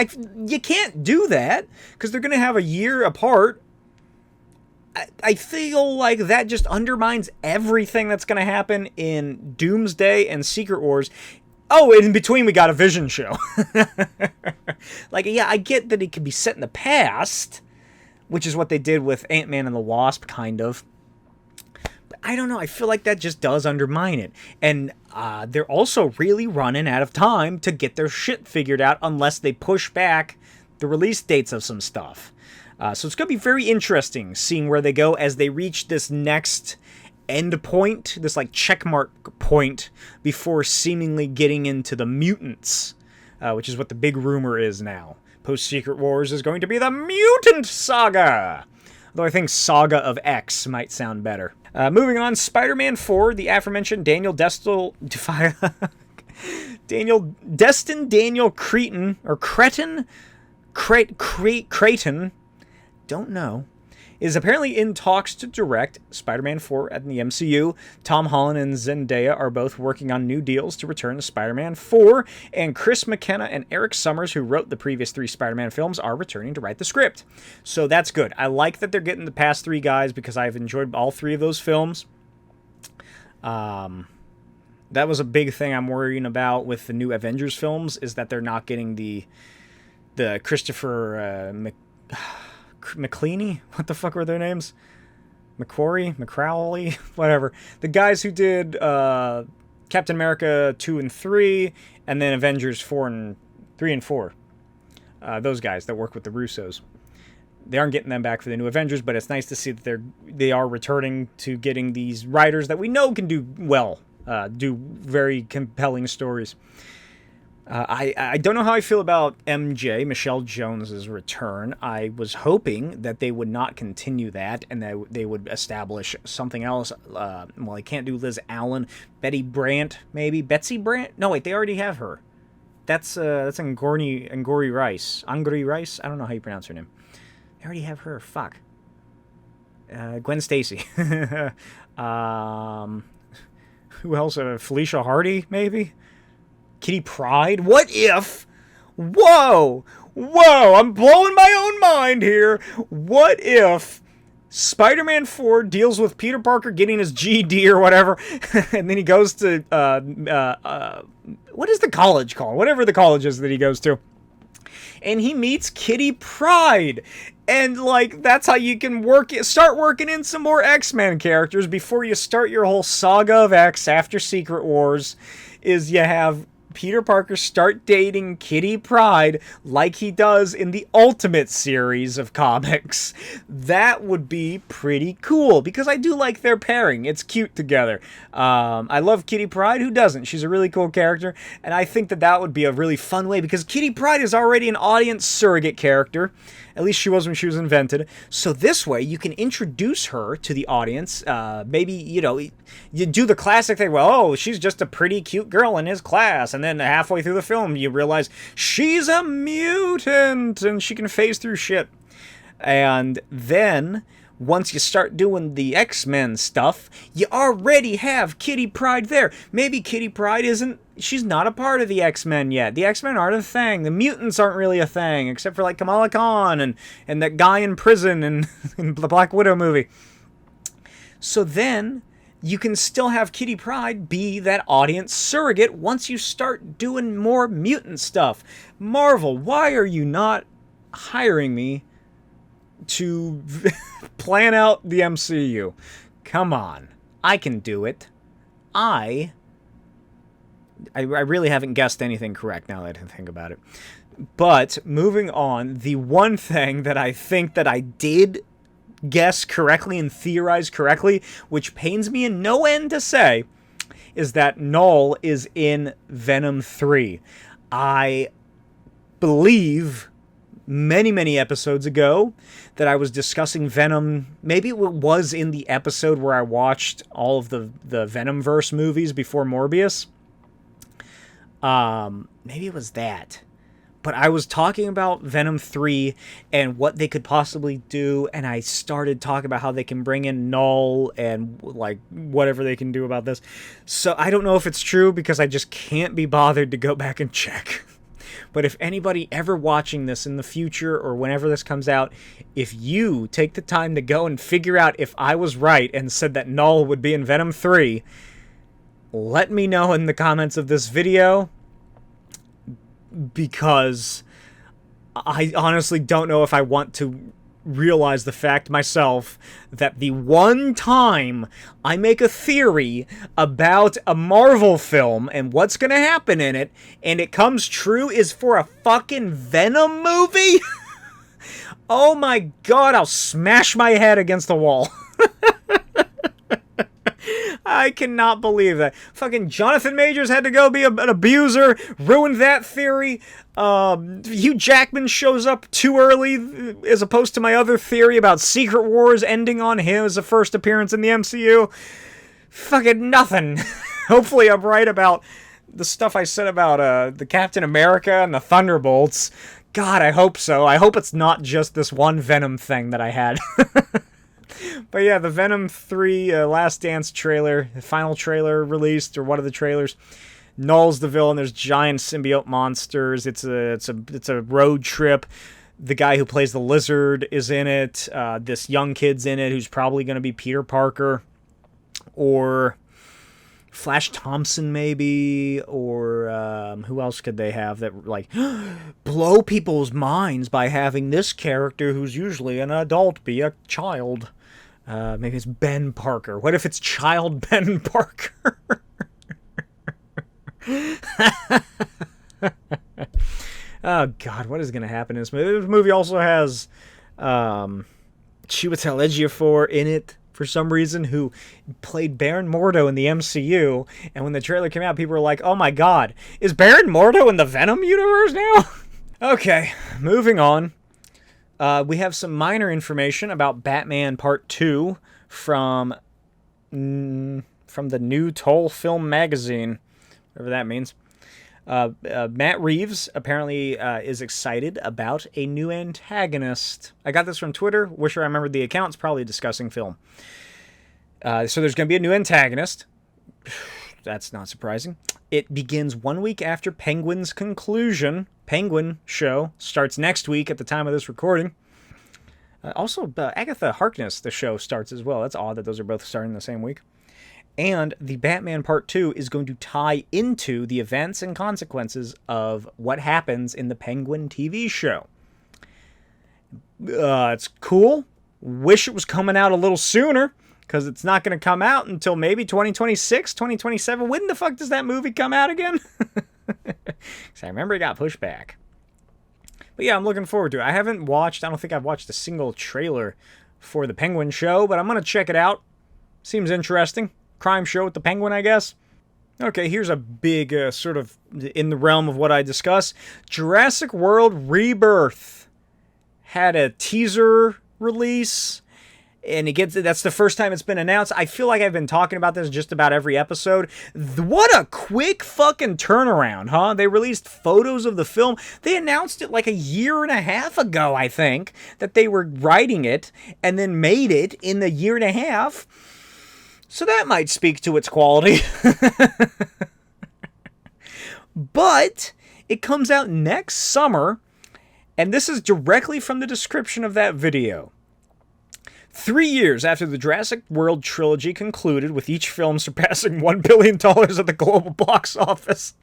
you can't do that, because they're gonna have a year apart. I feel like that just undermines everything that's gonna happen in Doomsday and Secret Wars. Oh, in between we got a Vision show. Like, yeah, I get that it could be set in the past, which is what they did with Ant-Man and the Wasp, kind of. But I don't know, I feel like that just does undermine it. And they're also really running out of time to get their shit figured out unless they push back the release dates of some stuff. So it's going to be very interesting seeing where they go as they reach this next end point, this like checkmark point before seemingly getting into the mutants, which is what the big rumor is now. Post-Secret Wars is going to be the Mutant Saga! Though I think Saga of X might sound better. Moving on, Spider-Man 4, the aforementioned Daniel Destin Daniel Cretton, or Creighton, don't know, is apparently in talks to direct Spider-Man 4 at the MCU. Tom Holland and Zendaya are both working on new deals to return to Spider-Man 4, and Chris McKenna and Eric Summers, who wrote the previous 3 Spider-Man films, are returning to write the script. So that's good. I like that they're getting the past 3 guys because I've enjoyed all 3 of those films. That was a big thing I'm worrying about with the new Avengers films, is that they're not getting the Christopher McLeany? What the fuck were their names? McCrowley? Whatever. The guys who did Captain America 2 and 3, and then Avengers 3 and 4. Those guys that work with the Russos. They aren't getting them back for the new Avengers, but it's nice to see that they are returning to getting these writers that we know can do well, do very compelling stories. I don't know how I feel about MJ, Michelle Jones's return. I was hoping that they would not continue that and that they would establish something else. Well, I can't do Liz Allen. Betty Brant, maybe? Betsy Brant? No, wait, they already have her. That's Angourie Rice. Angourie Rice? I don't know how you pronounce her name. They already have her. Fuck. Gwen Stacy. Who else? Felicia Hardy, maybe? Kitty Pryde? What if? Whoa! I'm blowing my own mind here. What if Spider-Man 4 deals with Peter Parker getting his GED or whatever, and then he goes to, what is the college called? Whatever the college is that he goes to. And he meets Kitty Pryde. And, like, that's how you can start working in some more X-Men characters before you start your whole saga of X after Secret Wars, is you have Peter Parker start dating Kitty Pryde like he does in the Ultimate series of comics. That would be pretty cool, because I do like their pairing. It's cute together. I love Kitty Pryde. Who doesn't? She's a really cool character, and I think that would be a really fun way, because Kitty Pryde is already an audience surrogate character. At least she was when she was invented. So this way, you can introduce her to the audience. Maybe, you do the classic thing, well, oh, she's just a pretty cute girl in his class. And then halfway through the film, you realize she's a mutant and she can phase through shit. And then, once you start doing the X-Men stuff, you already have Kitty Pryde there. Maybe Kitty Pryde she's not a part of the X-Men yet. The X-Men aren't a thing. The mutants aren't really a thing, except for like Kamala Khan and that guy in prison in the Black Widow movie. So then, you can still have Kitty Pryde be that audience surrogate once you start doing more mutant stuff. Marvel, why are you not hiring me to plan out the MCU? Come on. I can do it. I really haven't guessed anything correct now that I think about it. But, moving on, the one thing that I think that I did guess correctly and theorize correctly, which pains me in no end to say, is that Knull is in Venom 3. I believe, many episodes ago that I was discussing Venom. Maybe it was in the episode where I watched all of the Venomverse movies before Morbius. Maybe it was that. But I was talking about Venom 3 and what they could possibly do, and I started talking about how they can bring in Knull and, like, whatever they can do about this. So I don't know if it's true because I just can't be bothered to go back and check. But if anybody ever watching this in the future or whenever this comes out, if you take the time to go and figure out if I was right and said that Knull would be in Venom 3, let me know in the comments of this video, because I honestly don't know if I want to realize the fact myself that the one time I make a theory about a Marvel film and what's gonna happen in it, and it comes true, is for a fucking Venom movie? Oh my god, I'll smash my head against the wall. I cannot believe that. Fucking Jonathan Majors had to go be an abuser, ruined that theory. Hugh Jackman shows up too early, as opposed to my other theory about Secret Wars ending on him as a first appearance in the MCU. Fucking nothing. Hopefully I'm right about the stuff I said about the Captain America and the Thunderbolts. God, I hope so. I hope it's not just this one Venom thing that I had. But yeah, the Venom 3 Last Dance trailer, the final trailer released, or one of the trailers. Knull's the villain. There's giant symbiote monsters. It's a road trip. The guy who plays the Lizard is in it. This young kid's in it who's probably going to be Peter Parker, or Flash Thompson maybe, or who else could they have that, like, blow people's minds by having this character who's usually an adult be a child. Maybe it's Ben Parker. What if it's child Ben Parker? Oh god, what is going to happen in this movie? This movie also has Chiwetel Ejiofor in it for some reason, who played Baron Mordo in the MCU, and when the trailer came out, people were like, oh my god, is Baron Mordo in the Venom universe now? Okay, moving on. We have some minor information about Batman Part 2 from the New Toll Film Magazine, whatever that means. Matt Reeves apparently is excited about a new antagonist. I got this from Twitter. Wish I remembered the account. It's probably discussing film. So there's going to be a new antagonist. That's not surprising. It begins 1 week after Penguin's conclusion. Penguin show starts next week at the time of this recording. Also, Agatha Harkness, the show, starts as well. That's odd that those are both starting the same week. And the Batman Part 2 is going to tie into the events and consequences of what happens in the Penguin TV show. It's cool. Wish it was coming out a little sooner, because it's not going to come out until maybe 2026, 2027. When the fuck does that movie come out again? Because I remember it got pushed back. But yeah, I'm looking forward to it. I don't think I've watched a single trailer for the Penguin show, but I'm going to check it out. Seems interesting. Crime show with the Penguin, I guess. Okay, here's a big sort of in the realm of what I discuss. Jurassic World Rebirth had a teaser release, and that's the first time it's been announced. I feel like I've been talking about this just about every episode. What a quick fucking turnaround, huh? They released photos of the film. They announced it like a year and a half ago, I think, that they were writing it, and then made it in the year and a half. So that might speak to its quality. But it comes out next summer, and this is directly from the description of that video. 3 years after the Jurassic World trilogy concluded, with each film surpassing $1 billion at the global box office,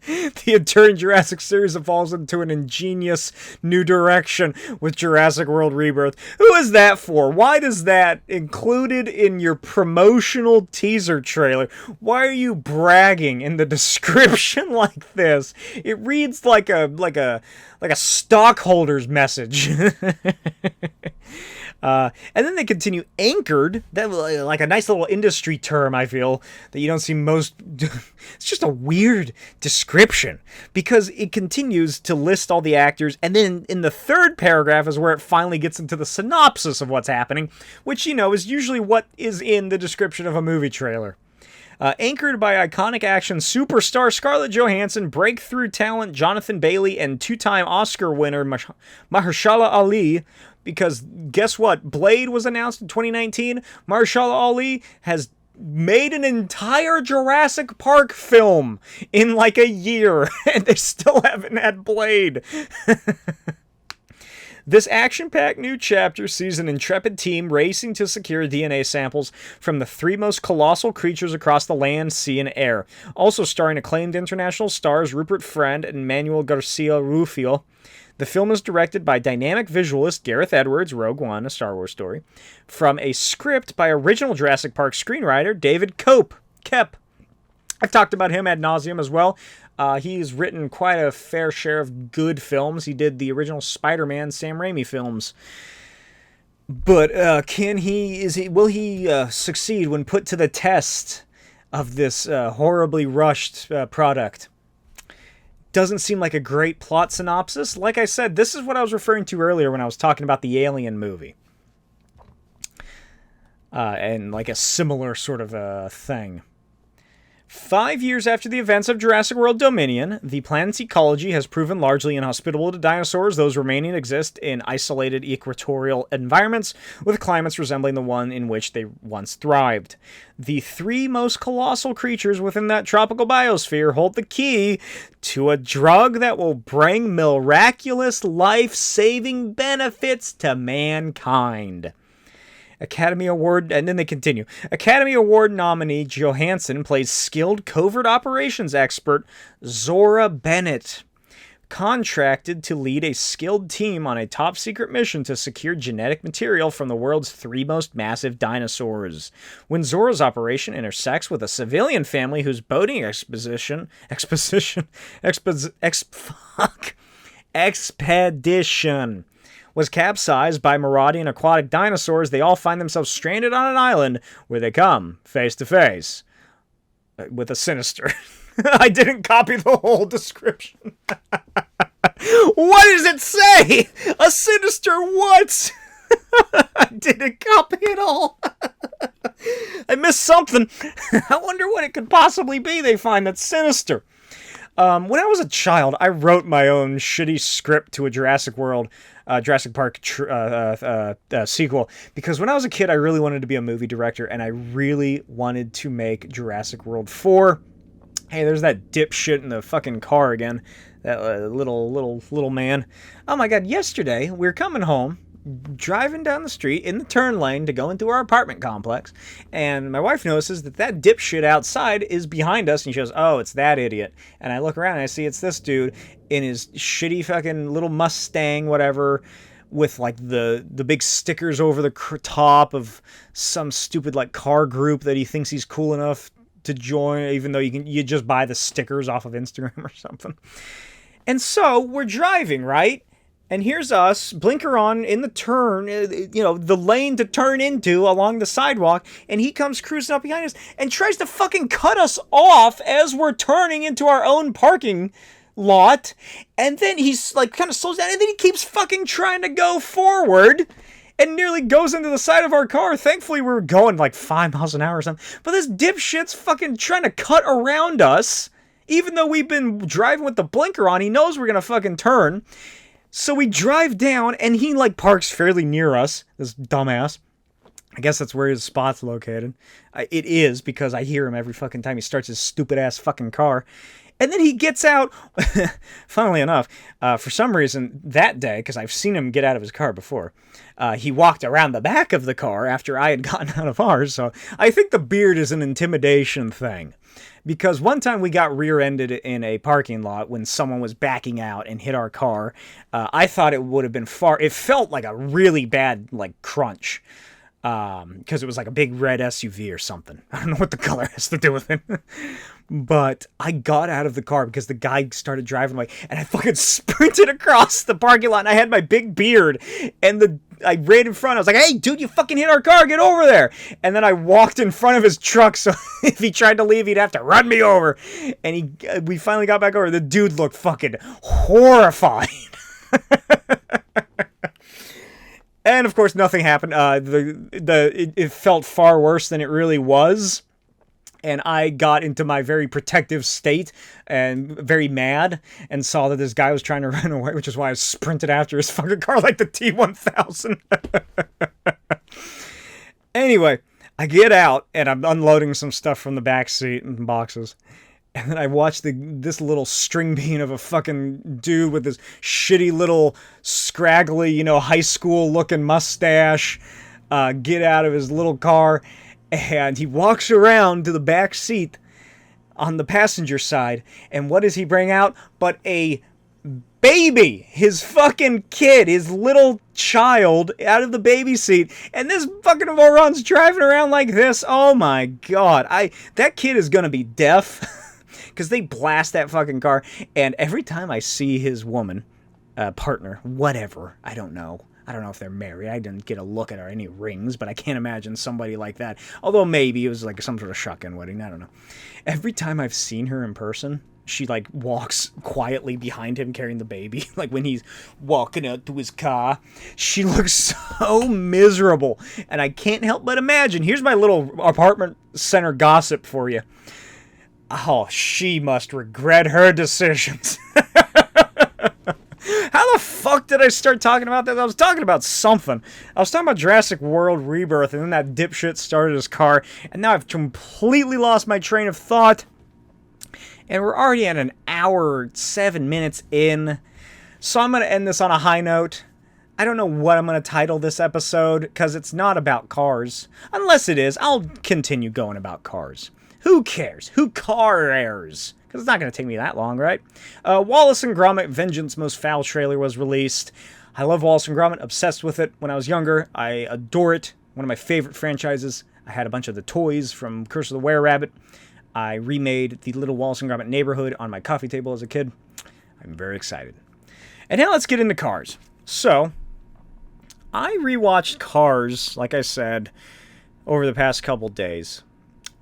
the enduring Jurassic series evolves into an ingenious new direction with Jurassic World Rebirth. Who is that for? Why does that included in your promotional teaser trailer? Why are you bragging in the description like this? It reads like a stockholder's message. And then they continue anchored. That like a nice little industry term, I feel, that you don't see most. It's just a weird description because it continues to list all the actors, and then in the third paragraph is where it finally gets into the synopsis of what's happening, which, you know, is usually what is in the description of a movie trailer. Anchored by iconic action superstar Scarlett Johansson, breakthrough talent Jonathan Bailey, and two-time Oscar winner Mahershala Ali. Because guess what? Blade was announced in 2019. Mahershala Ali has made an entire Jurassic Park film in like a year, and they still haven't had Blade. This action-packed new chapter sees an intrepid team racing to secure DNA samples from the three most colossal creatures across the land, sea, and air. Also starring acclaimed international stars Rupert Friend and Manuel Garcia Rufio. The film is directed by dynamic visualist Gareth Edwards, Rogue One, a Star Wars story, from a script by original Jurassic Park screenwriter David Koepp. I've talked about him ad nauseum as well. He's written quite a fair share of good films. He did the original Spider-Man Sam Raimi films. But will he succeed when put to the test of this horribly rushed product? Doesn't seem like a great plot synopsis. Like I said, this is what I was referring to earlier when I was talking about the Alien movie. And like a similar sort of thing. 5 years after the events of Jurassic World Dominion, the planet's ecology has proven largely inhospitable to dinosaurs. Those remaining exist in isolated equatorial environments with climates resembling the one in which they once thrived. The three most colossal creatures within that tropical biosphere hold the key to a drug that will bring miraculous life-saving benefits to mankind. Academy Award, and then they continue. Academy Award nominee Johansson plays skilled covert operations expert Zora Bennett, contracted to lead a skilled team on a top-secret mission to secure genetic material from the world's three most massive dinosaurs. When Zora's operation intersects with a civilian family whose boating expedition was capsized by marauding aquatic dinosaurs, they all find themselves stranded on an island where they come face to face with a sinister. I didn't copy the whole description. What does it say? A sinister what? I didn't copy it all. I missed something. I wonder what it could possibly be they find that's sinister. When I was a child, I wrote my own shitty script to a Jurassic Park sequel, because when I was a kid, I really wanted to be a movie director, and I really wanted to make Jurassic World 4. Hey, there's that dipshit in the fucking car again, that little man. Oh my god, yesterday, we were coming home, driving down the street in the turn lane to go into our apartment complex, and my wife notices that dipshit outside is behind us, and she goes, "Oh, it's that idiot." And I look around and I see it's this dude in his shitty fucking little Mustang, whatever, with like the big stickers over the top of some stupid like car group that he thinks he's cool enough to join, even though you just buy the stickers off of Instagram or something. And so we're driving, right? And here's us, blinker on, in the turn, the lane to turn into along the sidewalk, and he comes cruising up behind us and tries to fucking cut us off as we're turning into our own parking lot. And then he's like kind of slows down, and then he keeps fucking trying to go forward and nearly goes into the side of our car. Thankfully, we were going like 5 miles an hour or something. But this dipshit's fucking trying to cut around us, even though we've been driving with the blinker on. He knows we're going to fucking turn. So we drive down, and he, like, parks fairly near us, this dumbass. I guess that's where his spot's located. It is, because I hear him every fucking time he starts his stupid-ass fucking car. And then he gets out, funnily enough, for some reason, that day, because I've seen him get out of his car before, he walked around the back of the car after I had gotten out of ours, so I think the beard is an intimidation thing. Because one time we got rear-ended in a parking lot when someone was backing out and hit our car. I thought it would have been it felt like a really bad, like, crunch. because it was like a big red SUV or something. I don't know what the color has to do with it. But I got out of the car because the guy started driving away, and I fucking sprinted across the parking lot, and I had my big beard, and I ran in front. I was like, hey, dude, you fucking hit our car. Get over there. And then I walked in front of his truck, so if he tried to leave, he'd have to run me over. And we finally got back over. The dude looked fucking horrified. And, of course, nothing happened. It felt far worse than it really was. And I got into my very protective state and very mad and saw that this guy was trying to run away, which is why I sprinted after his fucking car like the T-1000. Anyway, I get out and I'm unloading some stuff from the back seat and boxes. And then I watched this little string bean of a fucking dude with this shitty little scraggly, high school looking mustache get out of his little car. And he walks around to the back seat on the passenger side. And what does he bring out? But a baby! His fucking kid, his little child out of the baby seat. And this fucking moron's driving around like this. Oh my god. That kid is gonna be deaf. Because they blast that fucking car. And every time I see his woman, partner, whatever, I don't know if they're married. I didn't get a look at her, any rings, but I can't imagine somebody like that. Although maybe it was like some sort of shotgun wedding. I don't know. Every time I've seen her in person, she like walks quietly behind him carrying the baby. Like when he's walking out to his car, she looks so miserable. And I can't help but imagine. Here's my little apartment center gossip for you. Oh, she must regret her decisions. How the fuck did I start talking about that? I was talking about something. I was talking about Jurassic World Rebirth, and then that dipshit started his car, and now I've completely lost my train of thought. And we're already at an hour, 7 minutes in. So I'm going to end this on a high note. I don't know what I'm going to title this episode, because it's not about cars. Unless it is, I'll continue going about cars. Who cares? Who cares? Because it's not going to take me that long, right? Wallace and Gromit Vengeance Most Fowl trailer was released. I love Wallace and Gromit. Obsessed with it when I was younger. I adore it. One of my favorite franchises. I had a bunch of the toys from Curse of the Were-Rabbit. I remade the little Wallace and Gromit neighborhood on my coffee table as a kid. I'm very excited. And now let's get into Cars. So, I rewatched Cars, like I said, over the past couple days.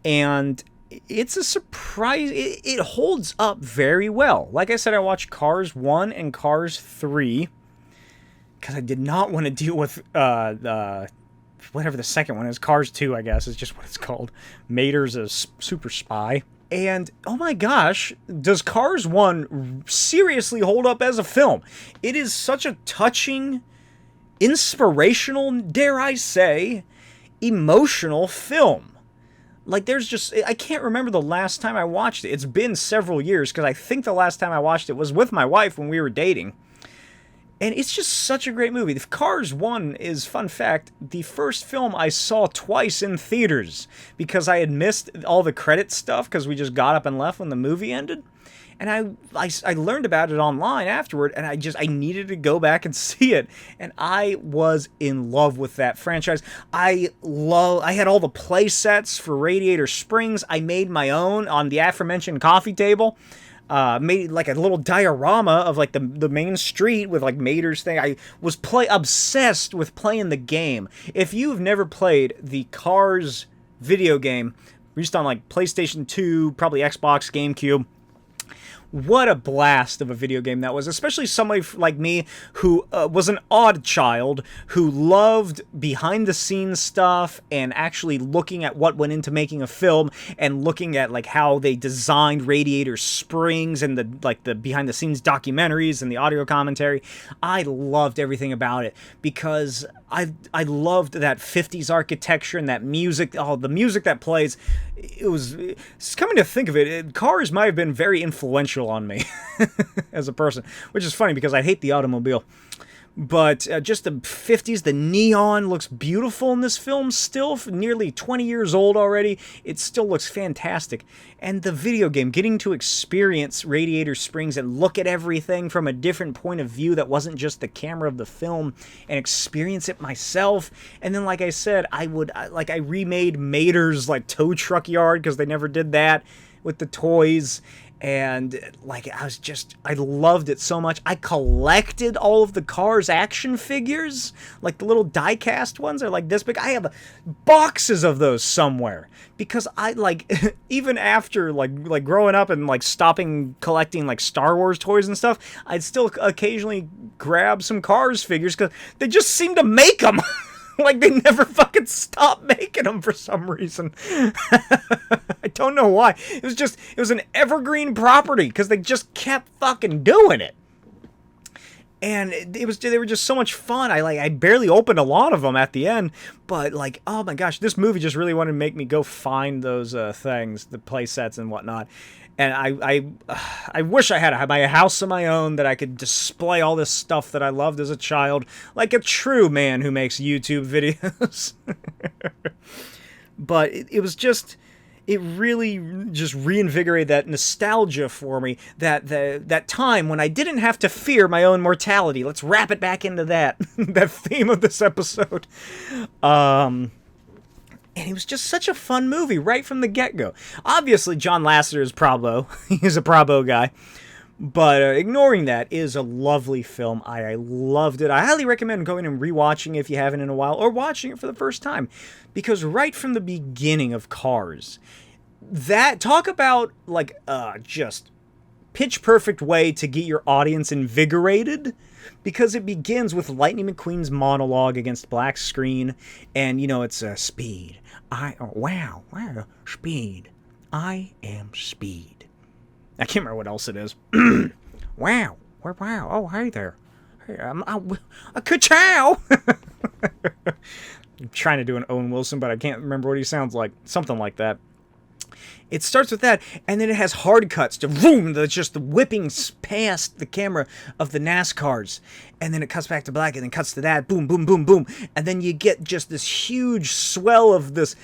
And it's a surprise. It holds up very well. Like I said, I watched Cars 1 and Cars 3 because I did not want to deal with whatever the second one is. Cars 2, I guess, is just what it's called. Mater's a super spy. And, oh my gosh, does Cars 1 seriously hold up as a film? It is such a touching, inspirational, dare I say, emotional film. Like, there's just, I can't remember the last time I watched it. It's been several years, because I think the last time I watched it was with my wife when we were dating. And it's just such a great movie. Cars 1 is, fun fact, the first film I saw twice in theaters, because I had missed all the credit stuff, because we just got up and left when the movie ended. And I learned about it online afterward, and I needed to go back and see it. And I was in love with that franchise. I had all the play sets for Radiator Springs. I made my own on the aforementioned coffee table. Made like a little diorama of like the main street with like Mater's thing. I was obsessed with playing the game. If you've never played the Cars video game, released on like PlayStation 2, probably Xbox, GameCube, what a blast of a video game that was, especially somebody like me who was an odd child, who loved behind-the-scenes stuff and actually looking at what went into making a film and looking at like how they designed Radiator Springs and the behind-the-scenes documentaries and the audio commentary. I loved everything about it because I loved that 50s architecture and that music, the music that plays. It's coming to think of it, Cars might have been very influential on me as a person, which is funny because I hate the automobile. But just the 50s, the neon looks beautiful in this film still, nearly 20 years old already. It still looks fantastic. And the video game, getting to experience Radiator Springs and look at everything from a different point of view that wasn't just the camera of the film, and experience it myself. And then, like I said, I remade Mater's like tow truck yard, because they never did that with the toys. And like I loved it so much. I collected all of the Cars action figures, like the little die-cast ones are like this big. I have boxes of those somewhere, because I like even after like growing up and like stopping collecting like Star Wars toys and stuff, I'd still occasionally grab some Cars figures because they just seem to make them. Like, they never fucking stop making them for some reason. I don't know why. It was an evergreen property, because they just kept fucking doing it. And they were just so much fun. I barely opened a lot of them at the end, but like, oh my gosh, this movie just really wanted to make me go find those things, the play sets and whatnot. And I wish I had my house of my own that I could display all this stuff that I loved as a child, like a true man who makes YouTube videos. But it really just reinvigorated that nostalgia for me, that time when I didn't have to fear my own mortality. Let's wrap it back into that theme of this episode. And it was just such a fun movie right from the get-go. Obviously, John Lasseter is Bravo. He's a Bravo guy. But ignoring that, is a lovely film. I loved it. I highly recommend going and rewatching it if you haven't in a while, or watching it for the first time. Because right from the beginning of Cars, talk about like just pitch perfect way to get your audience invigorated. Because it begins with Lightning McQueen's monologue against black screen, and it's speed. Wow, speed. I am speed. I can't remember what else it is. Wow, oh hey there. Hey, I'm a KACHOW. I'm trying to do an Owen Wilson, but I can't remember what he sounds like. Something like that. It starts with that, and then it has hard cuts to boom, just the whipping past the camera of the NASCARs, and then it cuts back to black, and then cuts to that, boom, boom, boom, boom, and then you get just this huge swell of this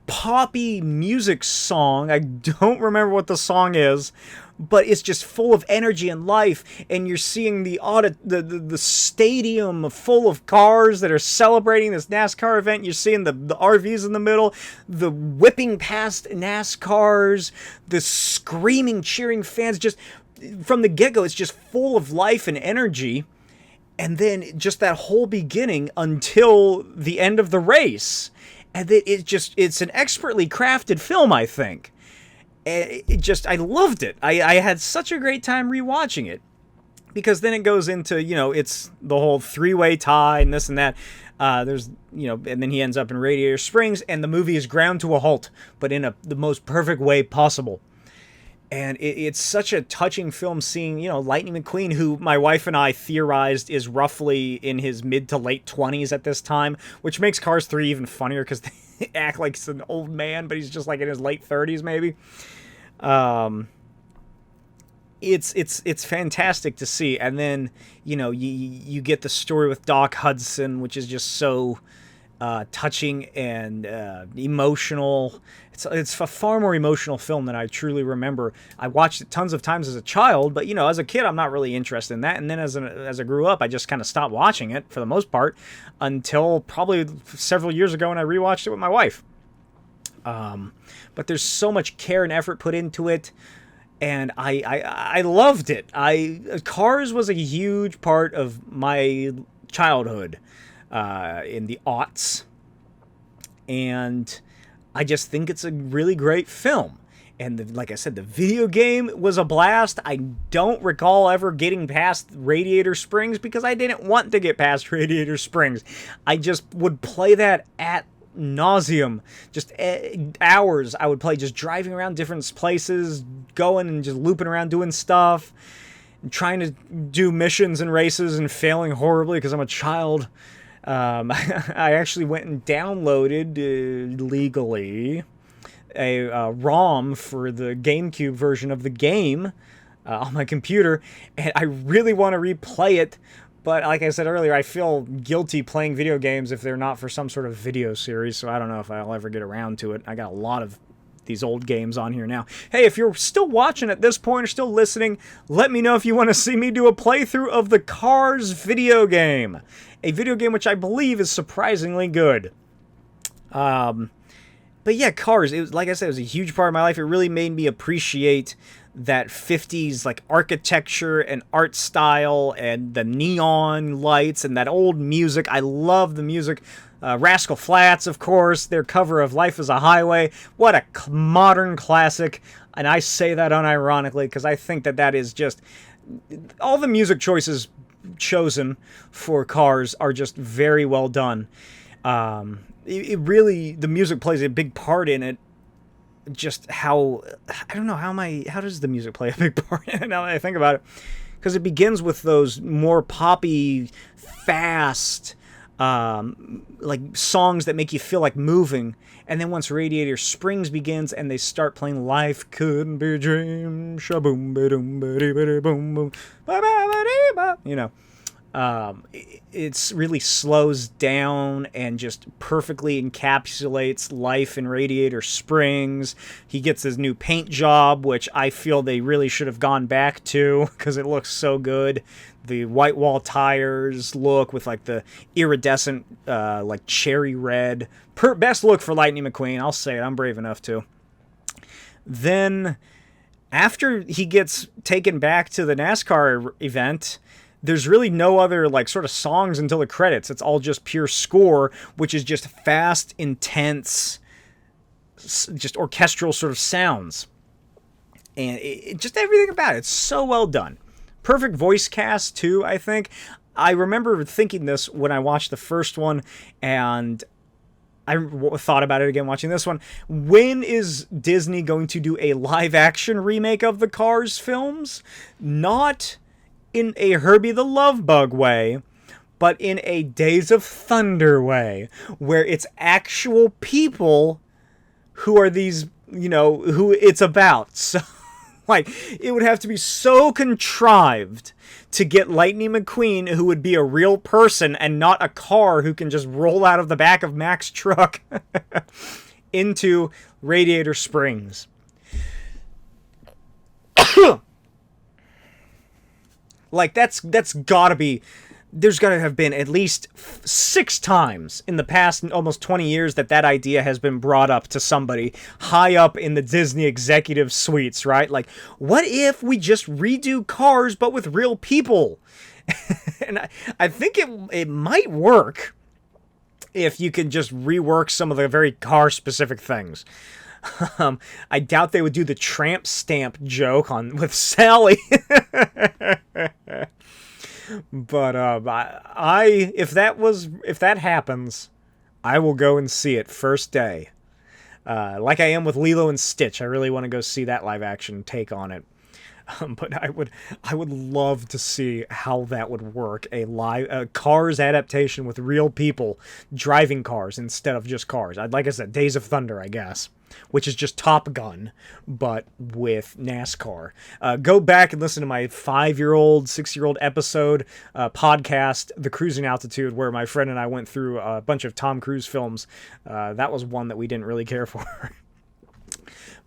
poppy music song. I don't remember what the song is, but it's just full of energy and life, and you're seeing the stadium full of cars that are celebrating this NASCAR event. You're seeing the RVs in the middle, the whipping past NASCARs, the screaming, cheering fans. Just from the get-go, it's just full of life and energy. And then just that whole beginning until the end of the race. And it's an expertly crafted film, I think. I loved it. I had such a great time rewatching it, because then it goes into, it's the whole three-way tie and this and that. And then he ends up in Radiator Springs, and the movie is ground to a halt, but in the most perfect way possible. And it's such a touching film, seeing, Lightning McQueen, who my wife and I theorized is roughly in his mid to late 20s at this time, which makes Cars 3 even funnier, because they act like he's an old man, but he's just like in his late 30s maybe. It's fantastic to see. And then, you get the story with Doc Hudson, which is just so touching and emotional. It's a far more emotional film than I truly remember. I watched it tons of times as a child, but as a kid, I'm not really interested in that. And then as I grew up, I just kind of stopped watching it for the most part, until probably several years ago when I rewatched it with my wife. But there's so much care and effort put into it, and I loved it. Cars was a huge part of my childhood in the aughts, and I just think it's a really great film. And like I said, the video game was a blast. I don't recall ever getting past Radiator Springs, because I didn't want to get past Radiator Springs. I just would play that at nauseum, just hours. I would play, just driving around different places, going and just looping around doing stuff, and trying to do missions and races and failing horribly because I'm a child. I actually went and downloaded legally a ROM for the GameCube version of the game on my computer, and I really want to replay it, But like I said earlier, I feel guilty playing video games if they're not for some sort of video series, so I don't know if I'll ever get around to it. I got a lot of these old games on here now. Hey, if you're still watching at this point or still listening, let me know if you want to see me do a playthrough of the Cars video game. A video game which I believe is surprisingly good. But yeah, Cars, it was, like I said, it was a huge part of my life. It really made me appreciate that 50s like architecture and art style and the neon lights and that old music. I love the music. Rascal Flatts, of course, their cover of Life is a Highway. What a modern classic. And I say that unironically because I think that that is just... all the music choices chosen for Cars are just very well done. It really... the music plays a big part in it. Just how... I don't know, how does the music play a big part in it now that I think about it? Because it begins with those more poppy, fast... like songs that make you feel like moving, and then once Radiator Springs begins and they start playing Life Couldn't Be a Dream, shaboom ba-doom ba-dee boom boom ba-ba-ba-dee-ba, you know, it's really slows down and just perfectly encapsulates life in Radiator Springs. He gets his new paint job, which I feel they really should have gone back to because it looks so good. The white wall tires look with like the iridescent, like cherry red. Best look for Lightning McQueen. I'll say it. I'm brave enough to. Then, after he gets taken back to the NASCAR event, there's really no other like sort of songs until the credits. It's all just pure score, which is just fast, intense, just orchestral sort of sounds, and just everything about it. It's so well done. Perfect voice cast, too, I think. I remember thinking this when I watched the first one, and I thought about it again watching this one. When is Disney going to do a live-action remake of the Cars films? Not in a Herbie the Love Bug way, but in a Days of Thunder way, where it's actual people who are these, you know, who it's about. So... like, it would have to be so contrived to get Lightning McQueen, who would be a real person and not a car who can just roll out of the back of Mac's truck, into Radiator Springs. Like, that's gotta be... there's got to have been at least 6 times in the past almost 20 years that idea has been brought up to somebody high up in the Disney executive suites, right? Like, what if we just redo Cars but with real people? And I think it might work if you could just rework some of the very car-specific things. I doubt they would do the tramp stamp joke with Sally. But if that happens, I will go and see it first day. Like I am with Lilo and Stitch. I really want to go see that live action take on it. But I would love to see how that would work. A Cars adaptation with real people driving cars instead of just cars. Like I said, Days of Thunder, I guess, which is just Top Gun, but with NASCAR. Go back and listen to my 5-year-old, 6-year-old episode podcast, The Cruising Altitude, where my friend and I went through a bunch of Tom Cruise films. That was one that we didn't really care for.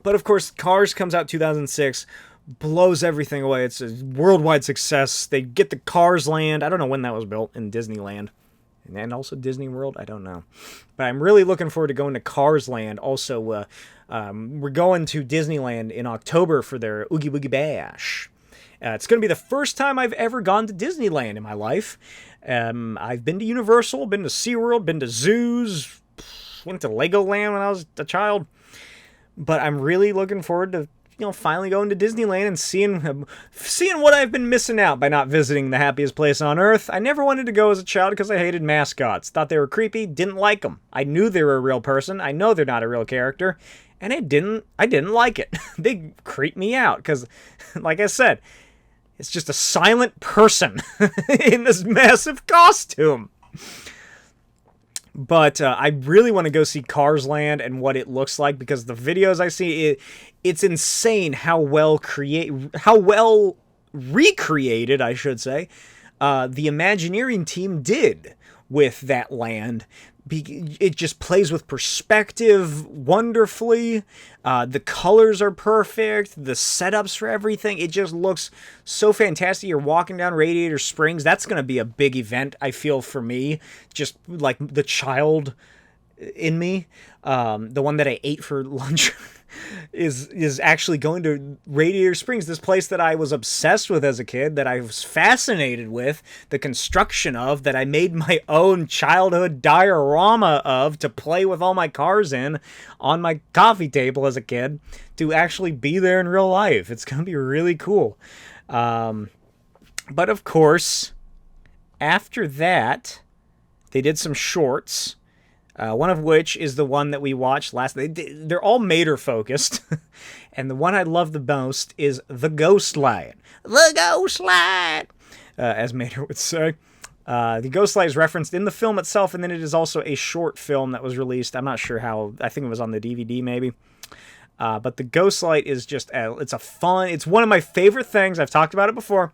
But of course, Cars comes out 2006, blows everything away. It's a worldwide success. They get the Cars Land. I don't know when that was built in Disneyland. And also Disney World, I don't know. But I'm really looking forward to going to Cars Land. Also, we're going to Disneyland in October for their Oogie Boogie Bash. It's going to be the first time I've ever gone to Disneyland in my life. I've been to Universal, been to SeaWorld, been to zoos, went to Legoland when I was a child. But I'm really looking forward to, finally going to Disneyland and seeing what I've been missing out by not visiting the happiest place on earth. I never wanted to go as a child because I hated mascots. Thought they were creepy, didn't like them. I knew they were a real person. I know they're not a real character. And I didn't like it. They creeped me out because, like I said, it's just a silent person in this massive costume. But I really want to go see Cars Land and what it looks like, because the videos I see, it's insane how well recreated, I should say, the Imagineering team did with that land. It just plays with perspective wonderfully. The colors are perfect. The setups for everything. It just looks so fantastic. You're walking down Radiator Springs. That's going to be a big event, I feel, for me. Just like the child in me, the one that I ate for lunch, is actually going to Radiator Springs, this place that I was obsessed with as a kid, that I was fascinated with the construction of, that I made my own childhood diorama of to play with all my cars in on my coffee table as a kid, to actually be there in real life. It's going to be really cool. But of course, after that, they did some shorts. One of which is the one that we watched last. They're all Mater focused, and the one I love the most is The Ghost Light. The Ghost Light, as Mater would say. The Ghost Light is referenced in the film itself, and then it is also a short film that was released. I'm not sure how. I think it was on the DVD, maybe. But The Ghost Light is just it's one of my favorite things. I've talked about it before.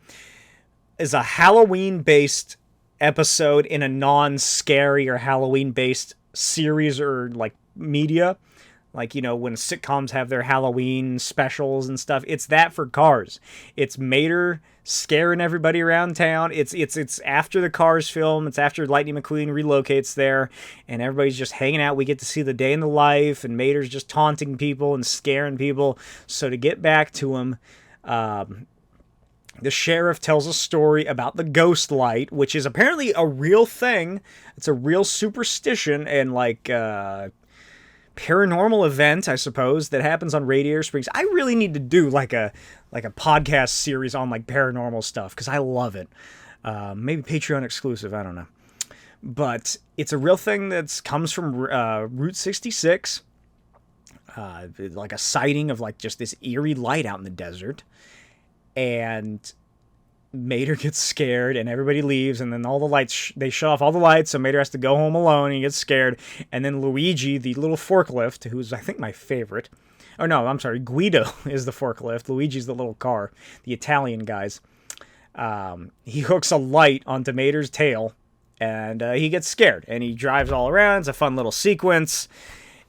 Is a Halloween-based episode in a non-scary or Halloween-based series or like media, like, you know, when sitcoms have their Halloween specials and stuff. It's that for Cars. It's Mater scaring everybody around town. It's after the Cars film. It's after Lightning McQueen relocates there, and everybody's just hanging out. We get to see the day in the life, and Mater's just taunting people and scaring people. So to get back to him, the sheriff tells a story about the ghost light, which is apparently a real thing. It's a real superstition and like paranormal event, I suppose, that happens on Radiator Springs. I really need to do like a podcast series on like paranormal stuff, because I love it. Maybe Patreon exclusive, I don't know. But it's a real thing that comes from Route 66. Like a sighting of like just this eerie light out in the desert. And Mater gets scared, and everybody leaves, and then all the lights, they shut off all the lights, so Mater has to go home alone, and he gets scared. And then Luigi, the little forklift, who's I think my favorite, oh no, I'm sorry, Guido is the forklift, Luigi's the little car, the Italian guys, he hooks a light onto Mater's tail, and he gets scared, and he drives all around. It's a fun little sequence,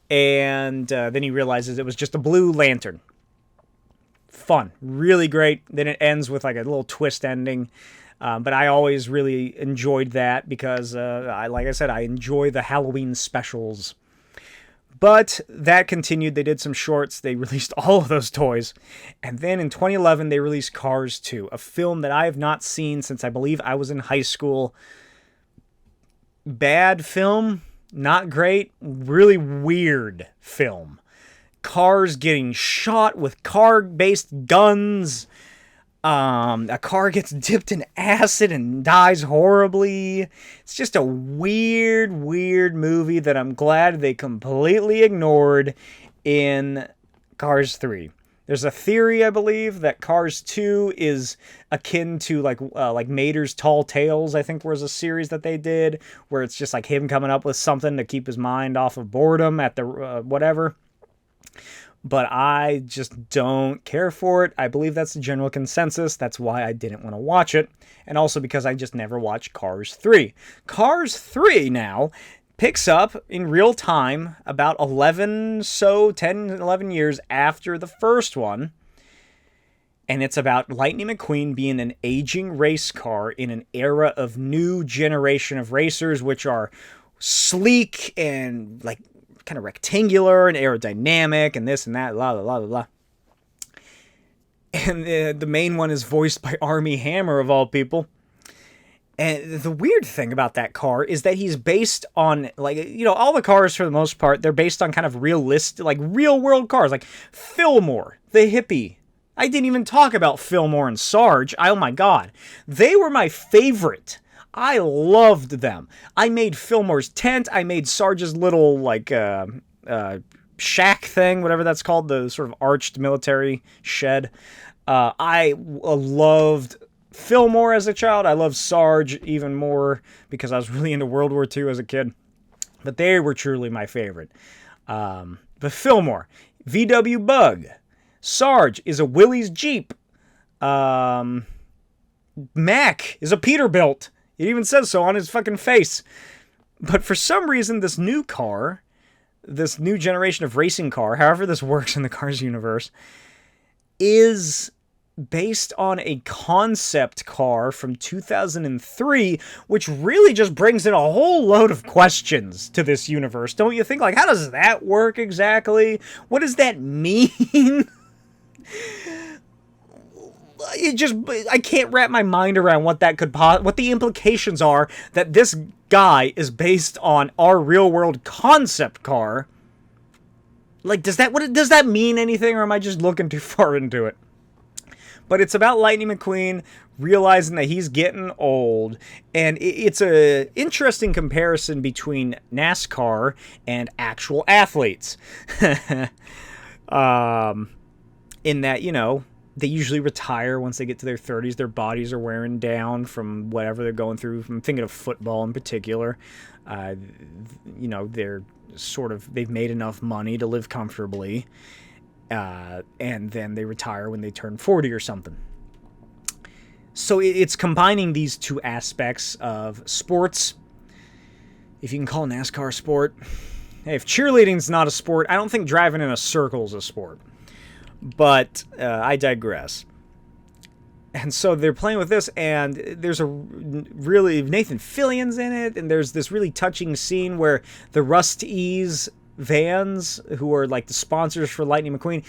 and then he realizes it was just a blue lantern. Fun, really great. Then it ends with like a little twist ending, but I always really enjoyed that because, like I said, I enjoy the Halloween specials. But that continued. They did some shorts. They released all of those toys, and then in 2011 they released Cars 2, a film that I have not seen since I believe I was in high school. Bad film, not great, really weird film. Cars getting shot with car-based guns. A car gets dipped in acid and dies horribly. It's just a weird movie that I'm glad they completely ignored in Cars 3. There's a theory, I believe, that Cars 2 is akin to like Mater's Tall Tales, I think was a series that they did, where it's just like him coming up with something to keep his mind off of boredom at the whatever. But I just don't care for it. I believe that's the general consensus. That's why I didn't want to watch it. And also because I just never watched Cars 3. Cars 3 now picks up in real time about 10, 11 years after the first one. And it's about Lightning McQueen being an aging race car in an era of new generation of racers, which are sleek and like kind of rectangular and aerodynamic and this and that, blah, blah, blah, blah, blah. And the main one is voiced by Armie Hammer, of all people. And the weird thing about that car is that he's based on, like, you know, all the cars for the most part, they're based on kind of realistic, like real world cars, like Fillmore, the hippie. I didn't even talk about Fillmore and Sarge. Oh my God. They were my favorite. I loved them. I made Fillmore's tent. I made Sarge's little, like, shack thing, whatever that's called, the sort of arched military shed. I loved Fillmore as a child. I loved Sarge even more because I was really into World War II as a kid. But they were truly my favorite. But Fillmore, VW Bug. Sarge is a Willys Jeep. Mac is a Peterbilt. It even says so on his fucking face. But for some reason, this new car, this new generation of racing car, however this works in the Cars universe, is based on a concept car from 2003, which really just brings in a whole load of questions to this universe. Don't you think? Like, how does that work exactly? What does that mean? I can't wrap my mind around what that could what the implications are that this guy is based on our real world concept car. Like, does that mean anything, or am I just looking too far into it? But it's about Lightning McQueen realizing that he's getting old, and it's a interesting comparison between NASCAR and actual athletes. In that, you know, they usually retire once they get to their 30s. Their bodies are wearing down from whatever they're going through. I'm thinking of football in particular. You know, they've made enough money to live comfortably. And then they retire when they turn 40 or something. So it's combining these two aspects of sports. If you can call NASCAR a sport. Hey, if cheerleading's not a sport, I don't think driving in a circle is a sport. But I digress. And so they're playing with this, and there's a really... Nathan Fillion's in it, and there's this really touching scene where the Rust-Ease vans, who are like the sponsors for Lightning McQueen,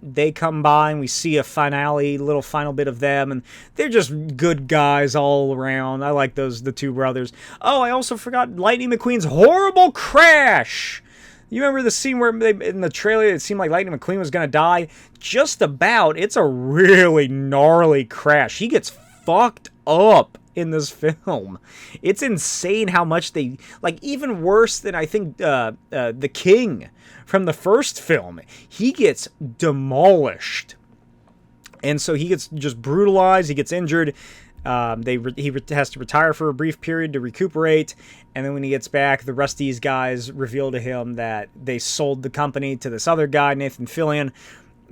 they come by, and we see a little final bit of them, and they're just good guys all around. I like the two brothers. Oh, I also forgot Lightning McQueen's horrible crash. You remember the scene where in the trailer it seemed like Lightning McQueen was going to die? Just about. It's a really gnarly crash. He gets fucked up in this film. It's insane how much they... Like, even worse than, I think, the King from the first film. He gets demolished. And so he gets just brutalized. He gets injured. He has to retire for a brief period to recuperate, and then when he gets back, the Rust-Ease guys reveal to him that they sold the company to this other guy, Nathan Fillion,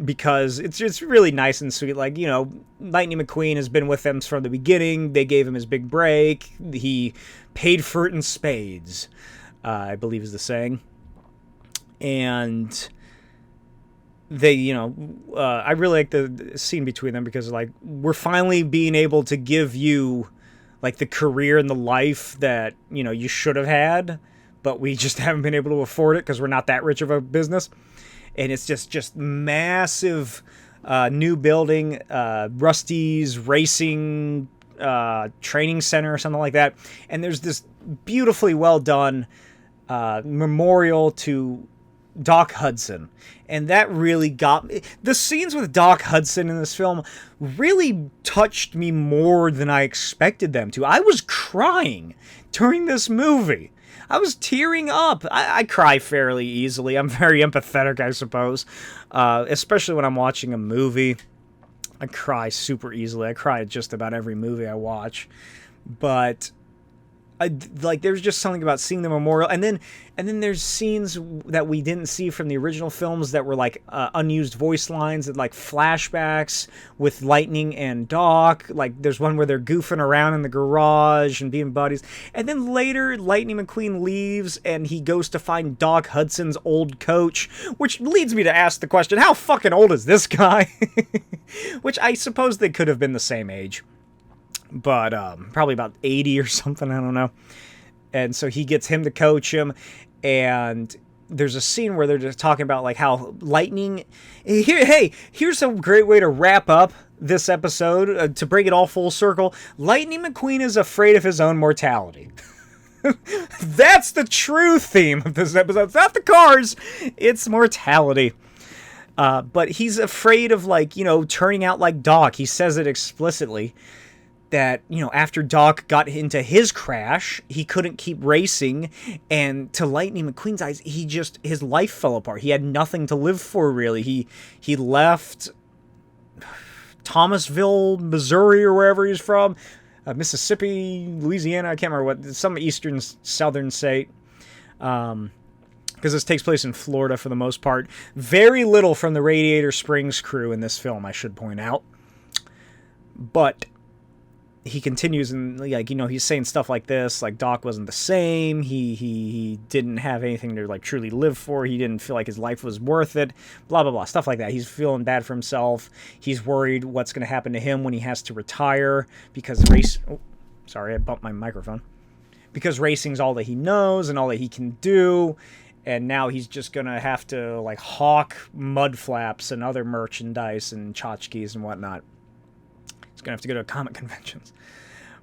because it's really nice and sweet. Like, you know, Lightning McQueen has been with them from the beginning. They gave him his big break. He paid for it in spades, I believe is the saying. And they, you know, I really like the scene between them because, like, we're finally being able to give you, like, the career and the life that, you know, you should have had, but we just haven't been able to afford it because we're not that rich of a business. And it's just massive new building, Rust-Ease Racing training center or something like that. And there's this beautifully well done memorial to Doc Hudson, and that really got me. The scenes with Doc Hudson in this film really touched me more than I expected them to. I was crying during this movie. I was tearing up. I cry fairly easily. I'm very empathetic, I suppose, especially when I'm watching a movie. I cry super easily. I cry at just about every movie I watch, but there's just something about seeing the memorial, and then there's scenes that we didn't see from the original films that were like unused voice lines and like flashbacks with Lightning and Doc. Like, there's one where they're goofing around in the garage and being buddies, and then later Lightning McQueen leaves and he goes to find Doc Hudson's old coach, which leads me to ask the question, how fucking old is this guy? Which I suppose they could have been the same age. But probably about 80 or something, I don't know. And so he gets him to coach him, and there's a scene where they're just talking about like how Lightning... Here's a great way to wrap up this episode, to bring it all full circle. Lightning McQueen is afraid of his own mortality. That's the true theme of this episode. It's not the cars, it's mortality. But he's afraid of, like, you know, turning out like Doc. He says it explicitly. That, you know, after Doc got into his crash, he couldn't keep racing, and to Lightning McQueen's eyes, his life fell apart. He had nothing to live for, really. He left Thomasville, Missouri, or wherever he's from, Mississippi, Louisiana, I can't remember what, some eastern, southern state, because this takes place in Florida for the most part. Very little from the Radiator Springs crew in this film, I should point out. But he continues, and like, you know, he's saying stuff like this, like Doc wasn't the same. He didn't have anything to like truly live for. He didn't feel like his life was worth it. Blah blah blah, stuff like that. He's feeling bad for himself. He's worried what's going to happen to him when he has to retire because race. Oh, sorry, I bumped my microphone. Because racing's all that he knows and all that he can do, and now he's just gonna have to like hawk mud flaps and other merchandise and tchotchkes and whatnot. Gonna have to go to comic conventions.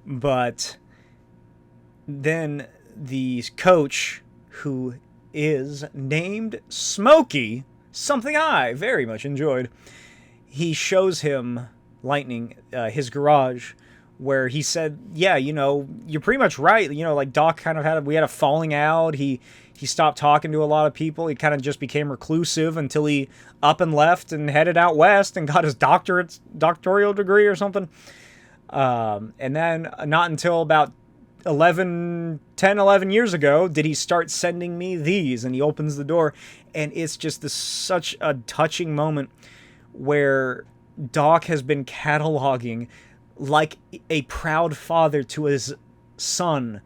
But then the coach, who is named Smokey, something I very much enjoyed, he shows him Lightning, his garage, where he said, yeah, you know, you're pretty much right. You know, like Doc kind of we had a falling out. He stopped talking to a lot of people. He kind of just became reclusive until he up and left and headed out west and got his doctoral degree or something. And then not until about 10, 11 years ago did he start sending me these, and he opens the door, and it's just such a touching moment where Doc has been cataloging like a proud father to his son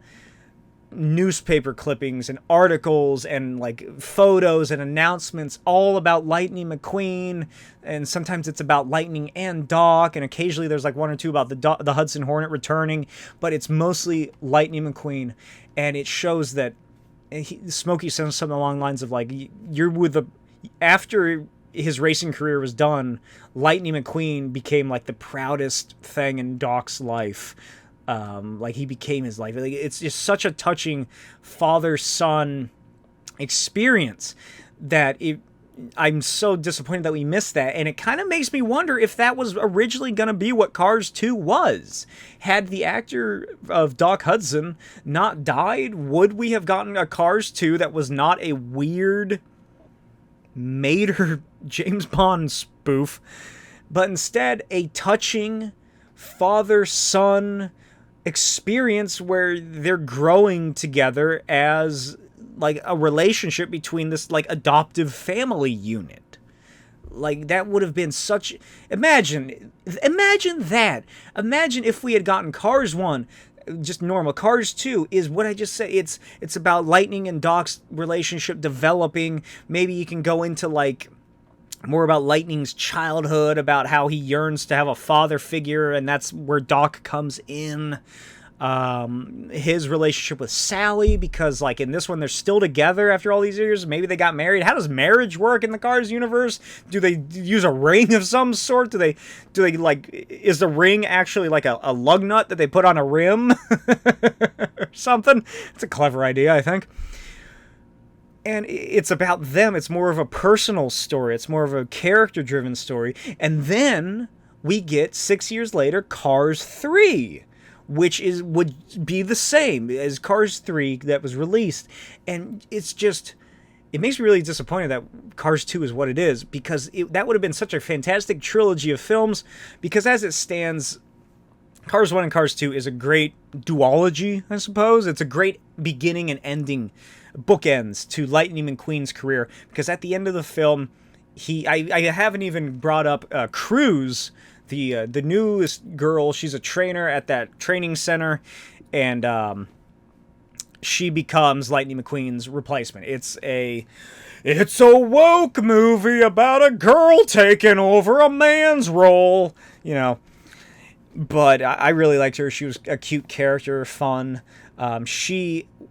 newspaper clippings and articles and like photos and announcements all about Lightning McQueen, and sometimes it's about Lightning and Doc, and occasionally there's like one or two about the Hudson Hornet returning, but it's mostly Lightning McQueen. And it shows that Smokey says something along the lines of like, you're with the after his racing career was done, Lightning McQueen became like the proudest thing in Doc's life. Like he became his life. Like, it's just such a touching father-son experience that I'm so disappointed that we missed that. And it kind of makes me wonder if that was originally going to be what Cars 2 was. Had the actor of Doc Hudson not died, would we have gotten a Cars 2 that was not a weird Mater James Bond spoof, but instead a touching father-son experience where they're growing together as like a relationship between this like adoptive family unit? Like that would have been such, imagine that. Imagine if we had gotten Cars 1, just normal. Cars 2 is what I just said. It's about Lightning and Doc's relationship developing. Maybe you can go into like more about Lightning's childhood, about how he yearns to have a father figure, and that's where Doc comes in. His relationship with Sally, because like in this one they're still together after all these years. Maybe they got married. How does marriage work in the Cars universe? Do they use a ring of some sort? Do they like, is the ring actually like a lug nut that they put on a rim or something? It's a clever idea, I think. And it's about them. It's more of a personal story. It's more of a character-driven story. And then we get 6 years later Cars 3, which would be the same as Cars 3 that was released. And it's just, it makes me really disappointed that Cars 2 is what it is, because that would have been such a fantastic trilogy of films. Because as it stands, Cars 1 and Cars 2 is a great duology, I suppose. It's a great beginning and ending, bookends to Lightning McQueen's career, because at the end of the film, I haven't even brought up Cruz, the newest girl. She's a trainer at that training center, and she becomes Lightning McQueen's replacement. It's a woke movie about a girl taking over a man's role, you know. But I really liked her. She was a cute character, fun.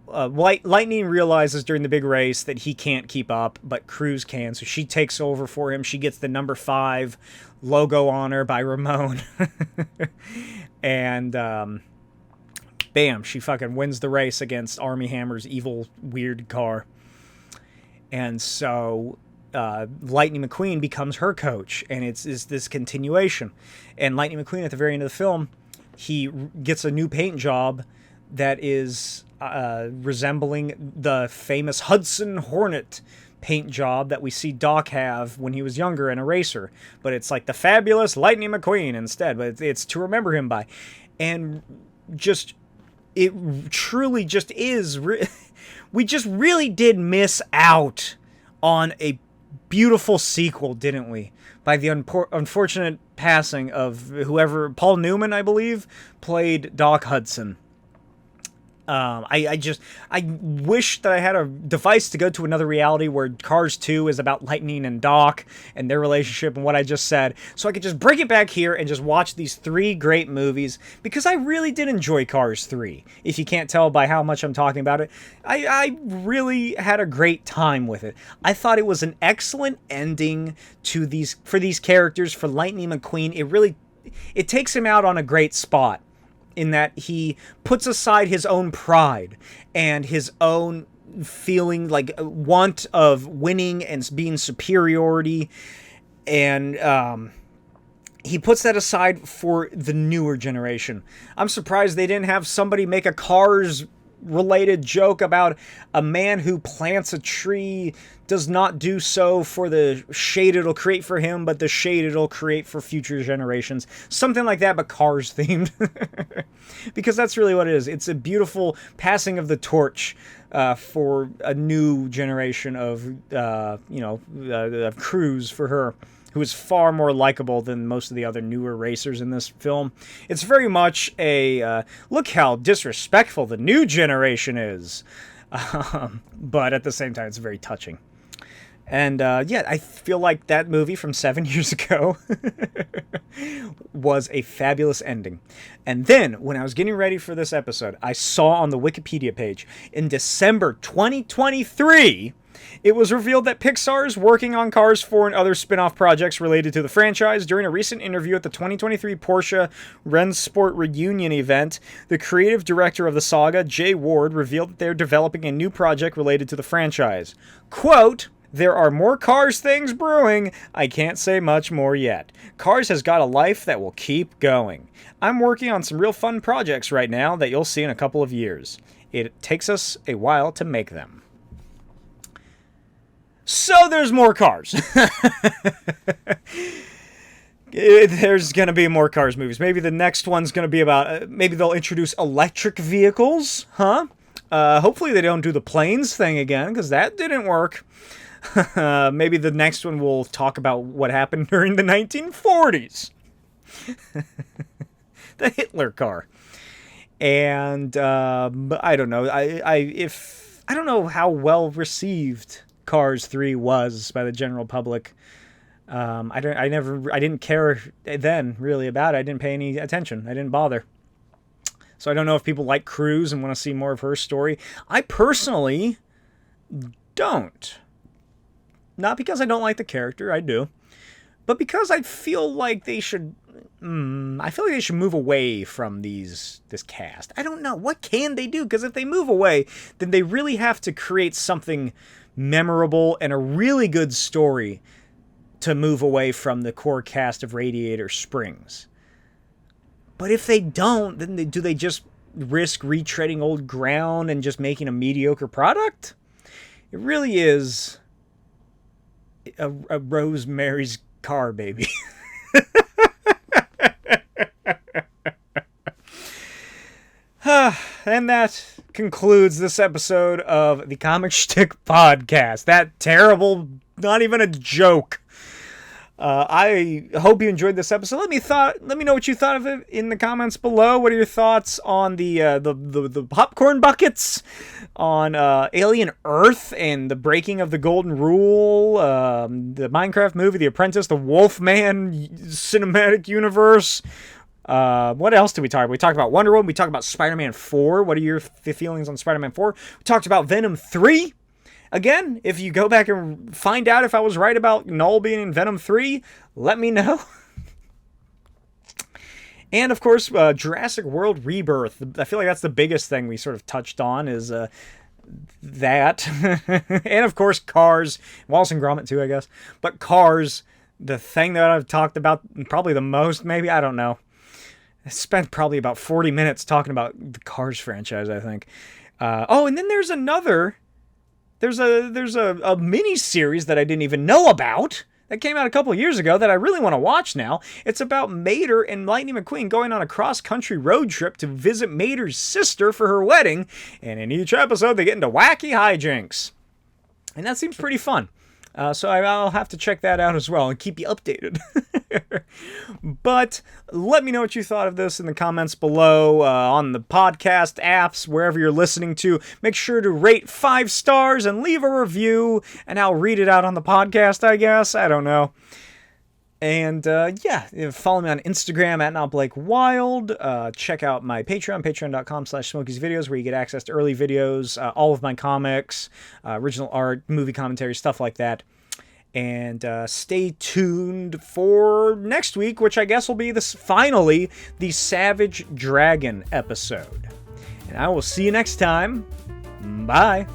Lightning realizes during the big race that he can't keep up, but Cruz can, so she takes over for him. She gets the number 5 logo on her by Ramon. And, bam, she fucking wins the race against Armie Hammer's evil, weird car. And so Lightning McQueen becomes her coach, and it's this continuation. And Lightning McQueen, at the very end of the film, he gets a new paint job that is resembling the famous Hudson Hornet paint job that we see Doc have when he was younger and a racer. But it's like the fabulous Lightning McQueen instead, but it's to remember him by. And just, it truly just is, we just really did miss out on a beautiful sequel, didn't we? By the unfortunate passing of whoever, Paul Newman, I believe, played Doc Hudson. I wish that I had a device to go to another reality where Cars 2 is about Lightning and Doc and their relationship and what I just said, so I could just bring it back here and just watch these 3 great movies, because I really did enjoy Cars 3. If you can't tell by how much I'm talking about it, I really had a great time with it. I thought it was an excellent ending to for these characters, for Lightning McQueen. It takes him out on a great spot, in that he puts aside his own pride and his own feeling, like, want of winning and being superiority, and he puts that aside for the newer generation. I'm surprised they didn't have somebody make a Cars related joke about a man who plants a tree does not do so for the shade it'll create for him, but the shade it'll create for future generations. Something like that, but Cars themed. Because that's really what it is. It's a beautiful passing of the torch for a new generation of, crews for her, who is far more likable than most of the other newer racers in this film. It's very much a, look how disrespectful the new generation is. But at the same time, it's very touching. And, I feel like that movie from 7 years ago was a fabulous ending. And then, when I was getting ready for this episode, I saw on the Wikipedia page, in December 2023... it was revealed that Pixar is working on Cars 4 and other spin-off projects related to the franchise. During a recent interview at the 2023 Porsche Rennsport Reunion event, the creative director of the saga, Jay Ward, revealed that they're developing a new project related to the franchise. Quote, "There are more Cars things brewing. I can't say much more yet. Cars has got a life that will keep going. I'm working on some real fun projects right now that you'll see in a couple of years. It takes us a while to make them." So there's more Cars. There's going to be more Cars movies. Maybe the next one's going to be about, maybe they'll introduce electric vehicles, huh? Hopefully they don't do the planes thing again, because that didn't work. Maybe the next one will talk about what happened during the 1940s. The Hitler car. And I don't know. I don't know how well received Cars 3 was by the general public. I didn't care then really about it. I didn't pay any attention. I didn't bother. So I don't know if people like Cruise and want to see more of her story. I personally don't. Not because I don't like the character, I do, but because I feel like they should. I feel like they should move away from this cast. I don't know, what can they do? Because if they move away, then they really have to create something memorable and a really good story to move away from the core cast of Radiator Springs. But if they don't, then do they just risk retreading old ground and just making a mediocre product? It really is a Rosemary's Car baby. And that concludes this episode of the Comic Shtick Podcast. That terrible, not even a joke. I hope you enjoyed this episode. Let me know what you thought of it in the comments below. What are your thoughts on the popcorn buckets, on Alien Earth and the breaking of the Golden Rule, the Minecraft movie, The Apprentice, the Wolfman cinematic universe? What else did we talk about? We talked about Wonder Woman. We talked about Spider-Man 4. What are your feelings on Spider-Man 4? We talked about Venom 3. Again, if you go back and find out if I was right about Knull being in Venom 3, let me know. And, of course, Jurassic World Rebirth. I feel like that's the biggest thing we sort of touched on is that. And, of course, Cars. Wallace and Gromit, too, I guess. But Cars, the thing that I've talked about probably the most, maybe. I don't know. I spent probably about 40 minutes talking about the Cars franchise, I think. And then there's another... There's a mini-series that I didn't even know about that came out a couple of years ago that I really want to watch now. It's about Mater and Lightning McQueen going on a cross-country road trip to visit Mater's sister for her wedding, and in each episode they get into wacky hijinks. And that seems pretty fun. So I'll have to check that out as well and keep you updated. But let me know what you thought of this in the comments below, on the podcast apps, wherever you're listening to. Make sure to rate 5 stars and leave a review, and I'll read it out on the podcast, I guess. I don't know. And, yeah, follow me on Instagram at NotBlakeWild. Check out my Patreon, patreon.com/Smokey'sVideos, where you get access to early videos, all of my comics, original art, movie commentary, stuff like that. And stay tuned for next week, which I guess will be finally the Savage Dragon episode. And I will see you next time. Bye.